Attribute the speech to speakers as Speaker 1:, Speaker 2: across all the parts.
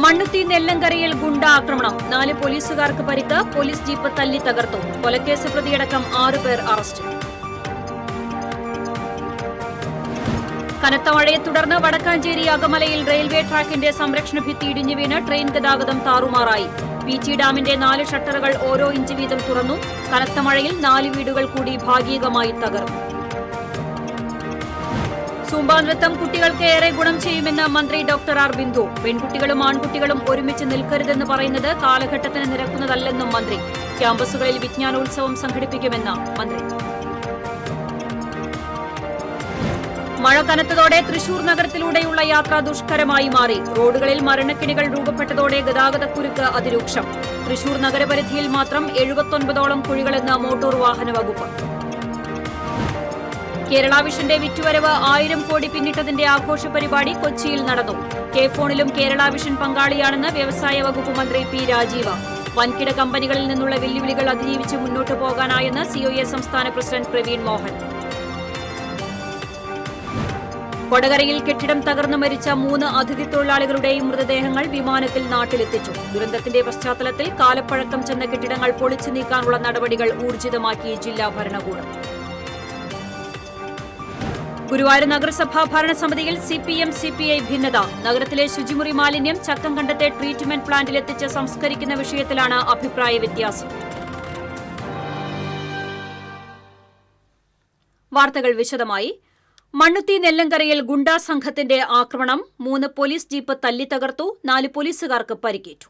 Speaker 1: മണ്ണുത്തി നെല്ലങ്കരയിൽ ഗുണ്ടാക്രമണം 4 പോലീസുകാർക്ക് പരിക്ക്. Police jeep തല്ലി തകർത്തു. കൊലക്കേസ് പ്രതിയടക്കം 6 പേർ അറസ്റ്റ്. കനത്ത മഴയെ തുടർന്ന് വടക്കാഞ്ചേരി അകമലയിൽ റെയിൽവേ ട്രാക്കിന്റെ സംരക്ഷണ ഭിത്തി ഇടിഞ്ഞു വീണ് ട്രെയിൻ ഗതാഗതം താറുമാറായി. പീച്ചി ഡാമിന്റെ 4 ഷട്ടറുകൾ ഓരോ ഇഞ്ച് വീതം തുറന്നു. കനത്ത മഴയിൽ 4 വീടുകൾ കൂടി ഭാഗികമായി തകർന്നു. സൂംബ നൃത്തം കുട്ടികൾക്ക് ഏറെ ഗുണം ചെയ്യുമെന്ന് മന്ത്രി ഡോക്ടർ ആർ ബിന്ദു. പെൺകുട്ടികളും ആൺകുട്ടികളും ഒരുമിച്ച് നിൽക്കരുതെന്ന് പറയുന്നത് കാലഘട്ടത്തിന് നിരക്കുന്നതല്ലെന്നും മന്ത്രി. ക്യാമ്പസുകളിൽ വിജ്ഞാനോത്സവം സംഘടിപ്പിക്കുമെന്ന് മന്ത്രി. മഴ കനത്തതോടെ തൃശൂർ നഗരത്തിലൂടെയുള്ള യാത്ര ദുഷ്കരമായി മാറി. റോഡുകളിൽ മരണക്കിണികൾ രൂപപ്പെട്ടതോടെ ഗതാഗതക്കുരുക്ക് അതിരൂക്ഷം. തൃശൂർ നഗരപരിധിയിൽ മാത്രം 79ഓളം കുഴികളെന്ന് മോട്ടോർ വാഹന വകുപ്പ്. കേരള വിഷന്റെ വിറ്റുവരവ് 1000 കോടി പിന്നിട്ടതിന്റെ ആഘോഷ പരിപാടി കൊച്ചിയിൽ നടന്നു. കെ ഫോണിലും കേരള വിഷൻ പങ്കാളിയാണെന്ന് വ്യവസായ വകുപ്പ് മന്ത്രി പി രാജീവ്. വൻകിട കമ്പനികളിൽ നിന്നുള്ള വെല്ലുവിളികൾ അതിജീവിച്ച് മുന്നോട്ടു പോകാനായെന്ന് സിഒഎ സംസ്ഥാന പ്രസിഡന്റ് പ്രവീൺ മോഹൻ. കൊടകരയിൽ കെട്ടിടം തകർന്നു മരിച്ച 3 അതിഥി തൊഴിലാളികളുടെയും മൃതദേഹങ്ങൾ വിമാനത്തിൽ നാട്ടിലെത്തിച്ചു. ദുരന്തത്തിന്റെ പശ്ചാത്തലത്തിൽ കാലപ്പഴക്കം ചെന്ന കെട്ടിടങ്ങൾ പൊളിച്ചു നീക്കാനുള്ള നടപടികൾ ഊർജിതമാക്കി ജില്ലാ ഭരണകൂടം. ഗുരുവായൂർ നഗരസഭാ ഭരണസമിതിയിൽ സിപിഎം സിപിഐ ഭിന്നത. നഗരത്തിലെ ശുചിമുറി മാലിന്യം ചക്കംകണ്ടത്തെ ട്രീറ്റ്മെന്റ് പ്ലാന്റിലെത്തിച്ച് സംസ്കരിക്കുന്ന വിഷയത്തിലാണ് അഭിപ്രായ വ്യത്യാസം. വാർത്തകൾ വിശദമായി. മണ്ണുത്തി നെല്ലങ്കരയിൽ ഗുണ്ടാ സംഘത്തിന്റെ ആക്രമണം. 3 പോലീസ് ജീപ്പ് തല്ലി തകർത്തു. 4 പോലീസുകാർക്ക് പരിക്കേറ്റു.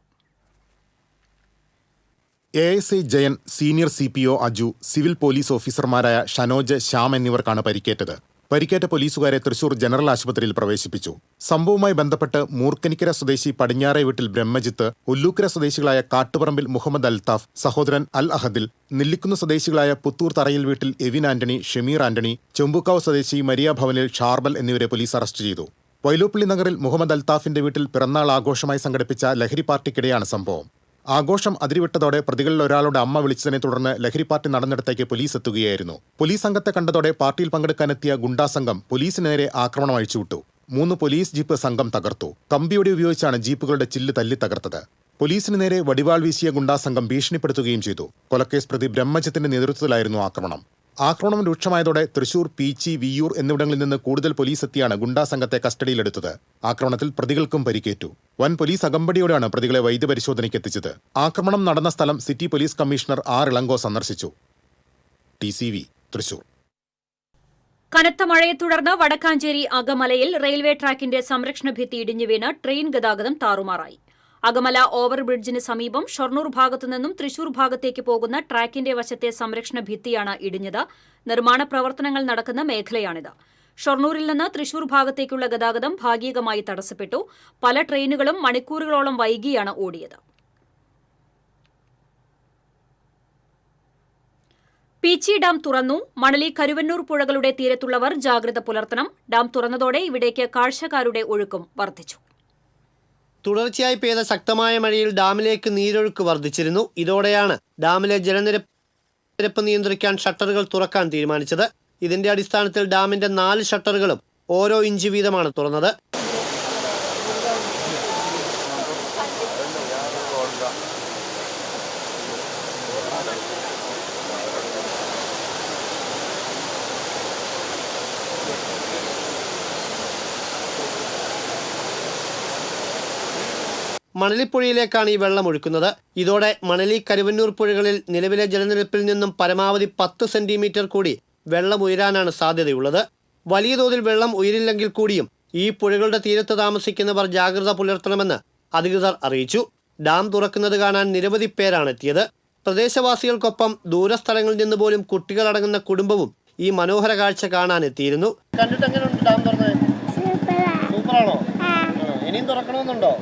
Speaker 2: ASI Jayan, senior CPO Aju, civil police ഓഫീസർമാരായ ഷനോജ്, ശ്യാം എന്നിവർക്കാണ് പരിക്കേറ്റത്. പരിക്കേറ്റ പോലീസുകാരെ തൃശൂർ ജനറൽ ആശുപത്രിയിൽ പ്രവേശിപ്പിച്ചു. സംഭവവുമായി ബന്ധപ്പെട്ട് മൂർക്കനിക്കര സ്വദേശി പടിഞ്ഞാറേ വീട്ടിൽ ബ്രഹ്മജിത്ത്, ഉല്ലൂക്കര സ്വദേശികളായ കാട്ടുപറമ്പിൽ മുഹമ്മദ് അൽത്താഫ്, സഹോദരൻ അൽ അഹദിൽ, നെല്ലിക്കുന്ന് സ്വദേശികളായ പുത്തൂർ തറയിൽ വീട്ടിൽ എവിൻ ആന്റണി, ഷമീർ ആന്റണി, ചെമ്പൂക്കാവ് സ്വദേശി മരിയ ഭവനിൽ ഷാർബൽ എന്നിവരെ പോലീസ് അറസ്റ്റ് ചെയ്തു. വൈലോപ്പള്ളി നഗറിൽ മുഹമ്മദ് അൽത്താഫിന്റെ വീട്ടിൽ പിറന്നാൾ ആഘോഷമായി സംഘടിപ്പിച്ച ലഹരി പാർട്ടിക്കിടെയാണ് സംഭവം. ആഘോഷം അതിരുവിട്ടതോടെ പ്രതികളിൽ ഒരാളുടെ അമ്മ വിളിച്ചതിനെ തുടർന്ന് ലഹരി പാർട്ടി നടന്നിടത്തേക്ക് പോലീസ് എത്തുകയായിരുന്നു. പോലീസ് സംഘത്തെ കണ്ടതോടെ പാർട്ടിയിൽ പങ്കെടുക്കാനെത്തിയ ഗുണ്ടാ സംഘം പോലീസിന് നേരെ ആക്രമണം അഴിച്ചുവിട്ടു. 3 പോലീസ് ജീപ്പ് സംഘം തകർത്തു. കമ്പിയൊടി ഉപയോഗിച്ചാണ് ജീപ്പുകളുടെ ചില്ല് തല്ലി തകർത്തത്. പോലീസിന് നേരെ വടിവാൾ വീശിയ ഗുണ്ടാ സംഘം ഭീഷണിപ്പെടുത്തുകയും ചെയ്തു. കൊലക്കേസ് പ്രതി ബ്രഹ്മജിത്തിന്റെ നേതൃത്വത്തിലായിരുന്നു ആക്രമണം. ആക്രമണം രൂക്ഷമായതോടെ തൃശൂർ, പീച്ചി, വിയ്യൂർ എന്നിവിടങ്ങളിൽ നിന്ന് കൂടുതൽ പോലീസ് എത്തിയാണ് ഗുണ്ടാ സംഘത്തെ കസ്റ്റഡിയിലെടുത്തത്. ആക്രമണത്തിൽ പ്രതികൾക്കും പരിക്കേറ്റു. വൻ പോലീസ് അകമ്പടിയോടെയാണ് പ്രതികളെ വൈദ്യപരിശോധനയ്ക്ക് എത്തിച്ചത്. ആക്രമണം നടന്ന സ്ഥലം city police commissioner R Ilango സന്ദർശിച്ചു. TCV തൃശൂർ.
Speaker 1: കനത്ത മഴയെ തുടർന്ന് വടക്കാഞ്ചേരി അകമലയിൽ റെയിൽവേ ട്രാക്കിന്റെ സംരക്ഷണ ഭിത്തി ഇടിഞ്ഞു വീണ് ട്രെയിൻ ഗതാഗതം താറുമാറായി. അകമല ഓവർബ്രിഡ്ജിന് സമീപം ഷൊർണൂർ ഭാഗത്തുനിന്നും തൃശൂർ ഭാഗത്തേക്ക് പോകുന്ന ട്രാക്കിന്റെ വശത്തെ സംരക്ഷണ ഭിത്തിയാണ് ഇടിഞ്ഞത്. നിർമ്മാണ പ്രവർത്തനങ്ങൾ നടക്കുന്ന മേഖലയാണിത്. ഷൊർണൂരിൽ നിന്ന് തൃശൂർ ഭാഗത്തേക്കുള്ള ഗതാഗതം ഭാഗികമായി തടസ്സപ്പെട്ടു. പല ട്രെയിനുകളും മണിക്കൂറുകളോളം വൈകിയാണ് ഓടിയത്. പീച്ചി ഡാം തുറന്നു. മണലി, കരുവന്നൂർ പുഴകളുടെ തീരത്തുള്ളവർ ജാഗ്രത പുലർത്തണം. ഡാം തുറന്നതോടെ ഇവിടേക്ക് കാഴ്ചക്കാരുടെ ഒഴുക്കും വർദ്ധിച്ചു.
Speaker 3: തുടർച്ചയായി പെയ്ത ശക്തമായ മഴയിൽ ഡാമിലേക്ക് നീരൊഴുക്ക് വർദ്ധിച്ചിരുന്നു. ഇതോടെയാണ് ഡാമിലെ ജലനിരപ്പ് നിയന്ത്രിക്കാൻ ഷട്ടറുകൾ തുറക്കാൻ തീരുമാനിച്ചത്. ഇതിന്റെ അടിസ്ഥാനത്തിൽ ഡാമിന്റെ 4 ഷട്ടറുകളും ഓരോ ഇഞ്ച് വീതമാണ് തുറന്നത്. മണലിപ്പുഴയിലേക്കാണ് ഈ വെള്ളം ഒഴുക്കുന്നത്. ഇതോടെ മണലി, കരുവന്നൂർ പുഴകളിൽ നിലവിലെ ജലനിരപ്പിൽ നിന്നും പരമാവധി 10 സെന്റിമീറ്റർ കൂടി വെള്ളം ഉയരാനാണ് സാധ്യതയുള്ളത്. വലിയ തോതിൽ വെള്ളം ഉയരില്ലെങ്കിൽ കൂടിയും ഈ പുഴകളുടെ തീരത്ത് താമസിക്കുന്നവർ ജാഗ്രത പുലർത്തണമെന്ന് അധികൃതർ അറിയിച്ചു. ഡാം തുറക്കുന്നത് കാണാൻ നിരവധി പേരാണ് എത്തിയത്. പ്രദേശവാസികൾക്കൊപ്പം ദൂരസ്ഥലങ്ങളിൽ നിന്ന് പോലും കുട്ടികളടങ്ങുന്ന കുടുംബവും ഈ മനോഹര കാഴ്ച കാണാൻ എത്തിയിരുന്നു. സൂപ്പറാണോ? ഇനിയും തുറക്കണമെന്നുണ്ടോ?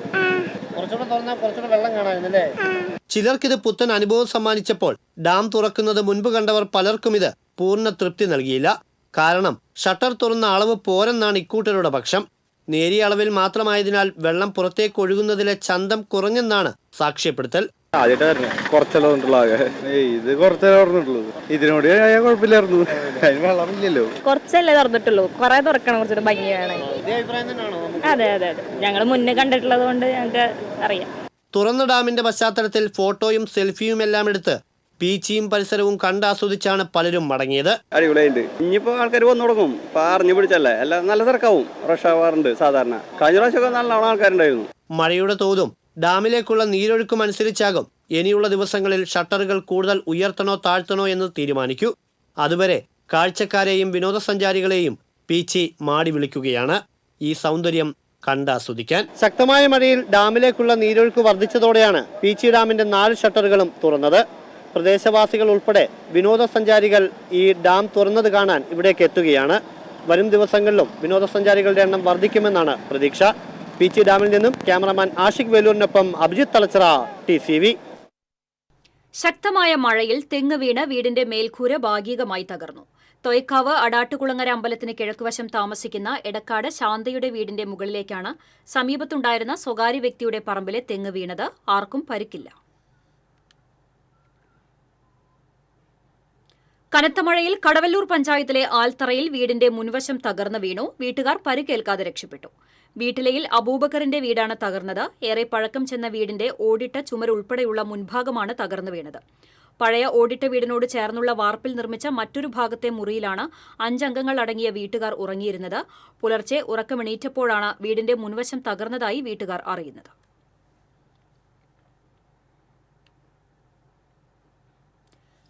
Speaker 3: ചിലർക്കിത് പുത്തൻ അനുഭവം സമ്മാനിച്ചപ്പോൾ ഡാം തുറക്കുന്നത് മുൻപ് കണ്ടവർ പലർക്കും ഇത് പൂർണ്ണ തൃപ്തി നൽകിയില്ല. കാരണം ഷട്ടർ തുറന്ന അളവ് പോരെന്നാണ് ഇക്കൂട്ടരുടെ പക്ഷം. നേരിയ അളവിൽ മാത്രമായതിനാൽ വെള്ളം പുറത്തേക്ക് ഒഴുകുന്നതിലെ ചന്തം കുറഞ്ഞെന്നാണ് സാക്ഷ്യപ്പെടുത്തൽ.
Speaker 4: ആദ്യമായിട്ടായിരുന്നു കുറച്ചെല്ലാം വന്നിട്ടുള്ള ഇത് കുറച്ചല്ലേ തുറന്നിട്ടുള്ളൂ. ഇതിനോട് കുഴപ്പമില്ലായിരുന്നു. അതിന് വെള്ളമില്ലല്ലോ.
Speaker 5: കുറച്ചല്ലേ തുറന്നിട്ടുള്ളൂ. കുറെ തുറക്കണം, കുറച്ചുകൂടെ ഭംഗിയാണ്. അതെ അതെ അതെ, ഞങ്ങൾ മുന്നേ കണ്ടിട്ടുള്ളത് കൊണ്ട് ഞങ്ങൾക്ക് അറിയാം.
Speaker 3: തുറന്ന ഡാമിന്റെ പശ്ചാത്തലത്തിൽ ഫോട്ടോയും സെൽഫിയും എല്ലാം എടുത്ത് ബീച്ചും പരിസരവും കണ്ടാസ്വദിച്ചാണ് പലരും മടങ്ങിയത്.
Speaker 4: അടിപൊളിയുണ്ട്. ഇനിയിപ്പോ ആൾക്കാർ വന്നു തുടങ്ങും. ഇപ്പൊ അറിഞ്ഞു പിടിച്ചല്ലേ, എല്ലാം നല്ല തിരക്കാവും. റഷ് ആവാറുണ്ട് സാധാരണ. കഴിഞ്ഞ പ്രാവശ്യമൊക്കെ നല്ലോണം ആൾക്കാരുണ്ടായിരുന്നു.
Speaker 3: മഴയുടെ തോതും ഡാമിലേക്കുള്ള നീരൊഴുക്കും അനുസരിച്ചാകും ഇനിയുള്ള ദിവസങ്ങളിൽ ഷട്ടറുകൾ കൂടുതൽ ഉയർത്തണോ താഴ്ത്തണോ എന്ന് തീരുമാനിക്കൂ. അതുവരെ കാഴ്ചക്കാരെയും വിനോദസഞ്ചാരികളെയും പീച്ചി മാടി വിളിക്കുകയാണ് ഈ സൗന്ദര്യം കണ്ടാസ്വദിക്കാൻ. ശക്തമായ മഴയിൽ ഡാമിലേക്കുള്ള നീരൊഴുക്ക് വർദ്ധിച്ചതോടെയാണ് പീച്ചി ഡാമിന്റെ 4 ഷട്ടറുകളും തുറന്നത്. പ്രദേശവാസികൾ ഉൾപ്പെടെ വിനോദസഞ്ചാരികൾ ഈ ഡാം തുറന്നത് കാണാൻ ഇവിടേക്ക് എത്തുകയാണ്. വരും ദിവസങ്ങളിലും വിനോദസഞ്ചാരികളുടെ എണ്ണം വർദ്ധിക്കുമെന്നാണ് പ്രതീക്ഷ. പീച്ചി ഡാമിൽ നിന്നും ക്യാമറമാൻ ആഷിഖ് വേലൂരിനൊപ്പം അഭിജിത്ത് തലച്ചിറ, TCV.
Speaker 1: ശക്തമായ മഴയിൽ തെങ്ങ് വീണ് വീടിന്റെ മേൽക്കൂര ഭാഗികമായി തകർന്നു. തൊയ്ക്കാവ് അടാട്ടുകുളങ്ങര അമ്പലത്തിന് കിഴക്കുവശം താമസിക്കുന്ന എടക്കാട് ശാന്തയുടെ വീടിന്റെ മുകളിലേക്കാണ് സമീപത്തുണ്ടായിരുന്ന സ്വകാര്യ വ്യക്തിയുടെ പറമ്പിലെ തെങ്ങ് വീണത്. ആർക്കും പരിക്കില്ല. കനത്ത മഴയിൽ കടവല്ലൂർ പഞ്ചായത്തിലെ ആൽത്തറയിൽ വീടിന്റെ മുൻവശം തകർന്നു വീണു. വീട്ടുകാർ പരിക്കേൽക്കാതെ രക്ഷപ്പെട്ടു. വീട്ടിലയിൽ അബൂബക്കറിന്റെ വീടാണ് തകർന്നത്. ഏറെ പഴക്കം ചെന്ന വീടിന്റെ ഓടിട്ട ചുമരുൾപ്പെടെയുള്ള മുൻഭാഗമാണ് തകർന്നു വീണത്. പഴയ ഓടിട്ട വീടിനോട് ചേർന്നുള്ള വാർപ്പിൽ നിർമ്മിച്ച മറ്റൊരു ഭാഗത്തെ മുറിയിലാണ് 5 അംഗങ്ങൾ അടങ്ങിയ വീട്ടുകാർ ഉറങ്ങിയിരുന്നത്. പുലർച്ചെ ഉറക്കമെണീറ്റപ്പോഴാണ് വീടിന്റെ മുൻവശം തകർന്നതായി വീട്ടുകാർ അറിയുന്നത്.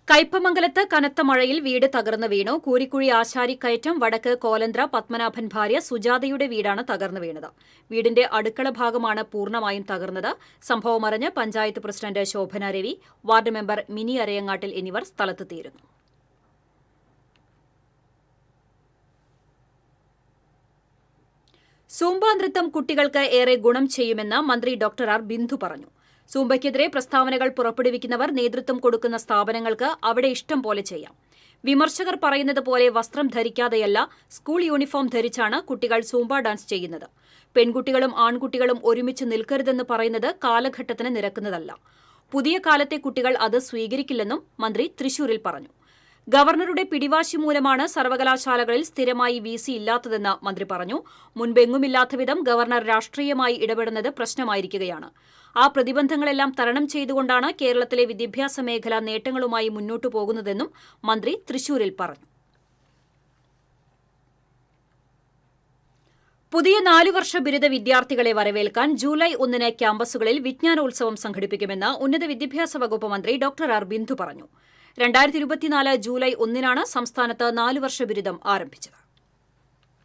Speaker 1: കയ്പമംഗലത്ത് കനത്ത മഴയിൽ വീട് തകർന്നു വീണു. കൂരിക്കുഴി ആശാരിക്കയറ്റം വടക്ക് കോലന്ത്ര പത്മനാഭൻ ഭാര്യ സുജാതയുടെ വീടാണ് തകർന്നു വീണത്. വീടിന്റെ അടുക്കള ഭാഗമാണ് പൂർണ്ണമായും തകർന്നത്. സംഭവമറിഞ്ഞ് panchayat president Shobhana Ravi, ward member Mini Arayangattil എന്നിവർ സ്ഥലത്തെത്തിയിരുന്നു. സൂംബ നൃത്തം കുട്ടികൾക്ക് ഏറെ ഗുണം ചെയ്യുമെന്ന് മന്ത്രി ഡോക്ടർ ആർ ബിന്ദു പറഞ്ഞു. സൂംബയ്ക്കെതിരെ പ്രസ്താവനകൾ പുറപ്പെടുവിക്കുന്നവർ നേതൃത്വം കൊടുക്കുന്ന സ്ഥാപനങ്ങൾക്ക് അവിടെ ഇഷ്ടം പോലെ ചെയ്യാം. വിമർശകർ പറയുന്നത് പോലെ വസ്ത്രം ധരിക്കാതെയല്ല, സ്കൂൾ യൂണിഫോം ധരിച്ചാണ് കുട്ടികൾ സൂംബ ഡാൻസ് ചെയ്യുന്നത്. പെൺകുട്ടികളും ആൺകുട്ടികളും ഒരുമിച്ച് നിൽക്കരുതെന്ന് പറയുന്നത് കാലഘട്ടത്തിന് നിരക്കുന്നതല്ല. പുതിയ കാലത്തെ കുട്ടികൾ അത് സ്വീകരിക്കില്ലെന്നും മന്ത്രി തൃശൂരിൽ പറഞ്ഞു. ഗവർണറുടെ പിടിവാശി മൂലമാണ് സർവകലാശാലകളിൽ സ്ഥിരമായി VC ഇല്ലാത്തതെന്ന് മന്ത്രി പറഞ്ഞു. മുൻപെങ്ങുമില്ലാത്ത വിധം ഗവർണർ രാഷ്ട്രീയമായി ഇടപെടുന്നത് പ്രശ്നമായിരിക്കുകയാണ്. ആ പ്രതിബന്ധങ്ങളെല്ലാം തരണം ചെയ്തുകൊണ്ടാണ് കേരളത്തിലെ വിദ്യാഭ്യാസ മേഖല നേട്ടങ്ങളുമായി മുന്നോട്ടു പോകുന്നതെന്നും മന്ത്രി തൃശൂരിൽ പറഞ്ഞു. പുതിയ 4 വർഷ ബിരുദ വിദ്യാർത്ഥികളെ വരവേൽക്കാൻ ജൂലൈ 1 ക്യാമ്പസുകളിൽ വിജ്ഞാനോത്സവം സംഘടിപ്പിക്കുമെന്ന് ഉന്നത വിദ്യാഭ്യാസ വകുപ്പ് മന്ത്രി ഡോക്ടർ ആർ ബിന്ദു പറഞ്ഞു. 2024 ജൂലൈ 1 സംസ്ഥാനത്ത് 4 വർഷ ബിരുദം ആരംഭിച്ചത്.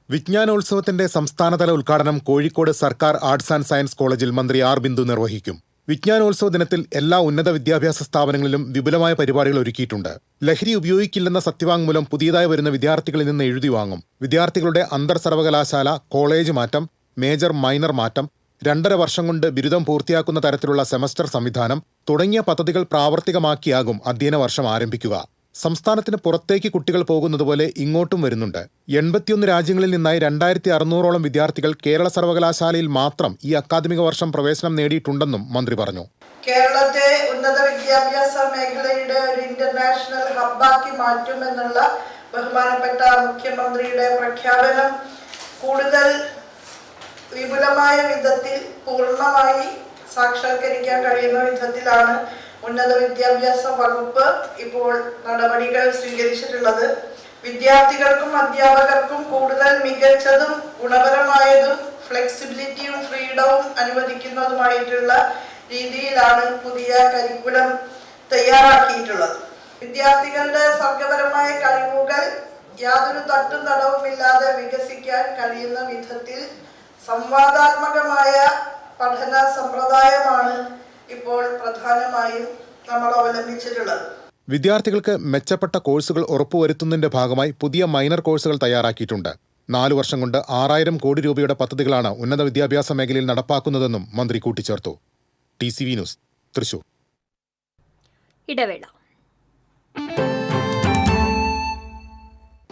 Speaker 2: വിജ്ഞാനോത്സവത്തിന്റെ സംസ്ഥാനതല ഉദ്ഘാടനം കോഴിക്കോട് സർക്കാർ ആർട്സ് ആൻഡ് സയൻസ് കോളേജിൽ മന്ത്രി ആർ ബിന്ദു നിർവഹിക്കും. വിജ്ഞാനോത്സവ ദിനത്തിൽ എല്ലാ ഉന്നത വിദ്യാഭ്യാസ സ്ഥാപനങ്ങളിലും വിപുലമായ പരിപാടികൾ ഒരുക്കിയിട്ടുണ്ട്. ലഹരി ഉപയോഗിക്കില്ലെന്ന സത്യവാങ്മൂലം പുതിയതായി വരുന്ന വിദ്യാർത്ഥികളിൽ നിന്ന് എഴുതി വാങ്ങും. വിദ്യാർത്ഥികളുടെ അന്തർ സർവകലാശാല, കോളേജ് മാറ്റം, മേജർ മൈനർ മാറ്റം, 2.5 വർഷം കൊണ്ട് ബിരുദം പൂർത്തിയാക്കുന്ന തരത്തിലുള്ള സെമസ്റ്റർ സംവിധാനം തുടങ്ങിയ പദ്ധതികൾ പ്രാവർത്തികമാക്കിയാകും അധ്യയന വർഷം ആരംഭിക്കുക. സംസ്ഥാനത്തിന് പുറത്തേക്ക് കുട്ടികൾ പോകുന്നതുപോലെ ഇങ്ങോട്ടും വരുന്നുണ്ട്. 81 രാജ്യങ്ങളിൽ നിന്നായി 2600ഓളം വിദ്യാർത്ഥികൾ കേരള സർവകലാശാലയിൽ മാത്രം ഈ അക്കാദമിക വർഷം പ്രവേശനം നേടിയിട്ടുണ്ടെന്നും മന്ത്രി പറഞ്ഞു.
Speaker 6: കേരളത്തെ ഉന്നത വിദ്യാഭ്യാസ മേഖലയുടെ ഒരു ഇന്റർനാഷണൽ ഹബ്ബാക്കി മാറ്റുമെന്നുള്ള ബഹുമാനപ്പെട്ട മുഖ്യമന്ത്രിയുടെ പ്രഖ്യാപനം കൂടുതൽ വിപുലമായ വിധത്തിൽ പൂർണ്ണമായി സാക്ഷാത്കരിക്കാൻ കഴിയുന്ന വിധത്തിലാണ് ഉന്നത വിദ്യാഭ്യാസ വകുപ്പ് ഇപ്പോൾ നടപടികൾ സ്വീകരിച്ചിട്ടുള്ളത്. വിദ്യാർത്ഥികൾക്കും അധ്യാപകർക്കും കൂടുതൽ മികച്ചതും ഗുണപരമായതും ഫ്ലെക്സിബിലിറ്റിയും ഫ്രീഡവും അനുവദിക്കുന്നതുമായിട്ടുള്ള രീതിയിലാണ് പുതിയ കരിക്കുലം തയ്യാറാക്കിയിട്ടുള്ളത്. വിദ്യാർത്ഥികളുടെ സർഗപരമായ കഴിവുകൾ യാതൊരു തട്ടും തടവുമില്ലാതെ വികസിക്കാൻ കഴിയുന്ന വിധത്തിൽ സംവാദാത്മകമായ പഠന സമ്പ്രദായമാണ് ഇപ്പോൾ പ്രധാനമായും നമ്മൾ അവലംബിച്ചിട്ടുള്ളത്.
Speaker 2: വിദ്യാർത്ഥികൾക്ക് മെച്ചപ്പെട്ട കോഴ്സുകൾ ഉറപ്പുവരുത്തുന്നതിന്റെ ഭാഗമായി പുതിയ മൈനർ കോഴ്സുകൾ തയ്യാറാക്കിയിട്ടുണ്ട്. 4 വർഷം കൊണ്ട് 6000 കോടി രൂപയുടെ പദ്ധതികളാണ് ഉന്നത വിദ്യാഭ്യാസ മേഖലയിൽ നടപ്പാക്കുന്നതെന്നും മന്ത്രി കൂട്ടിച്ചേർത്തു. TCV news, Thrissur.
Speaker 1: ഇടവേള.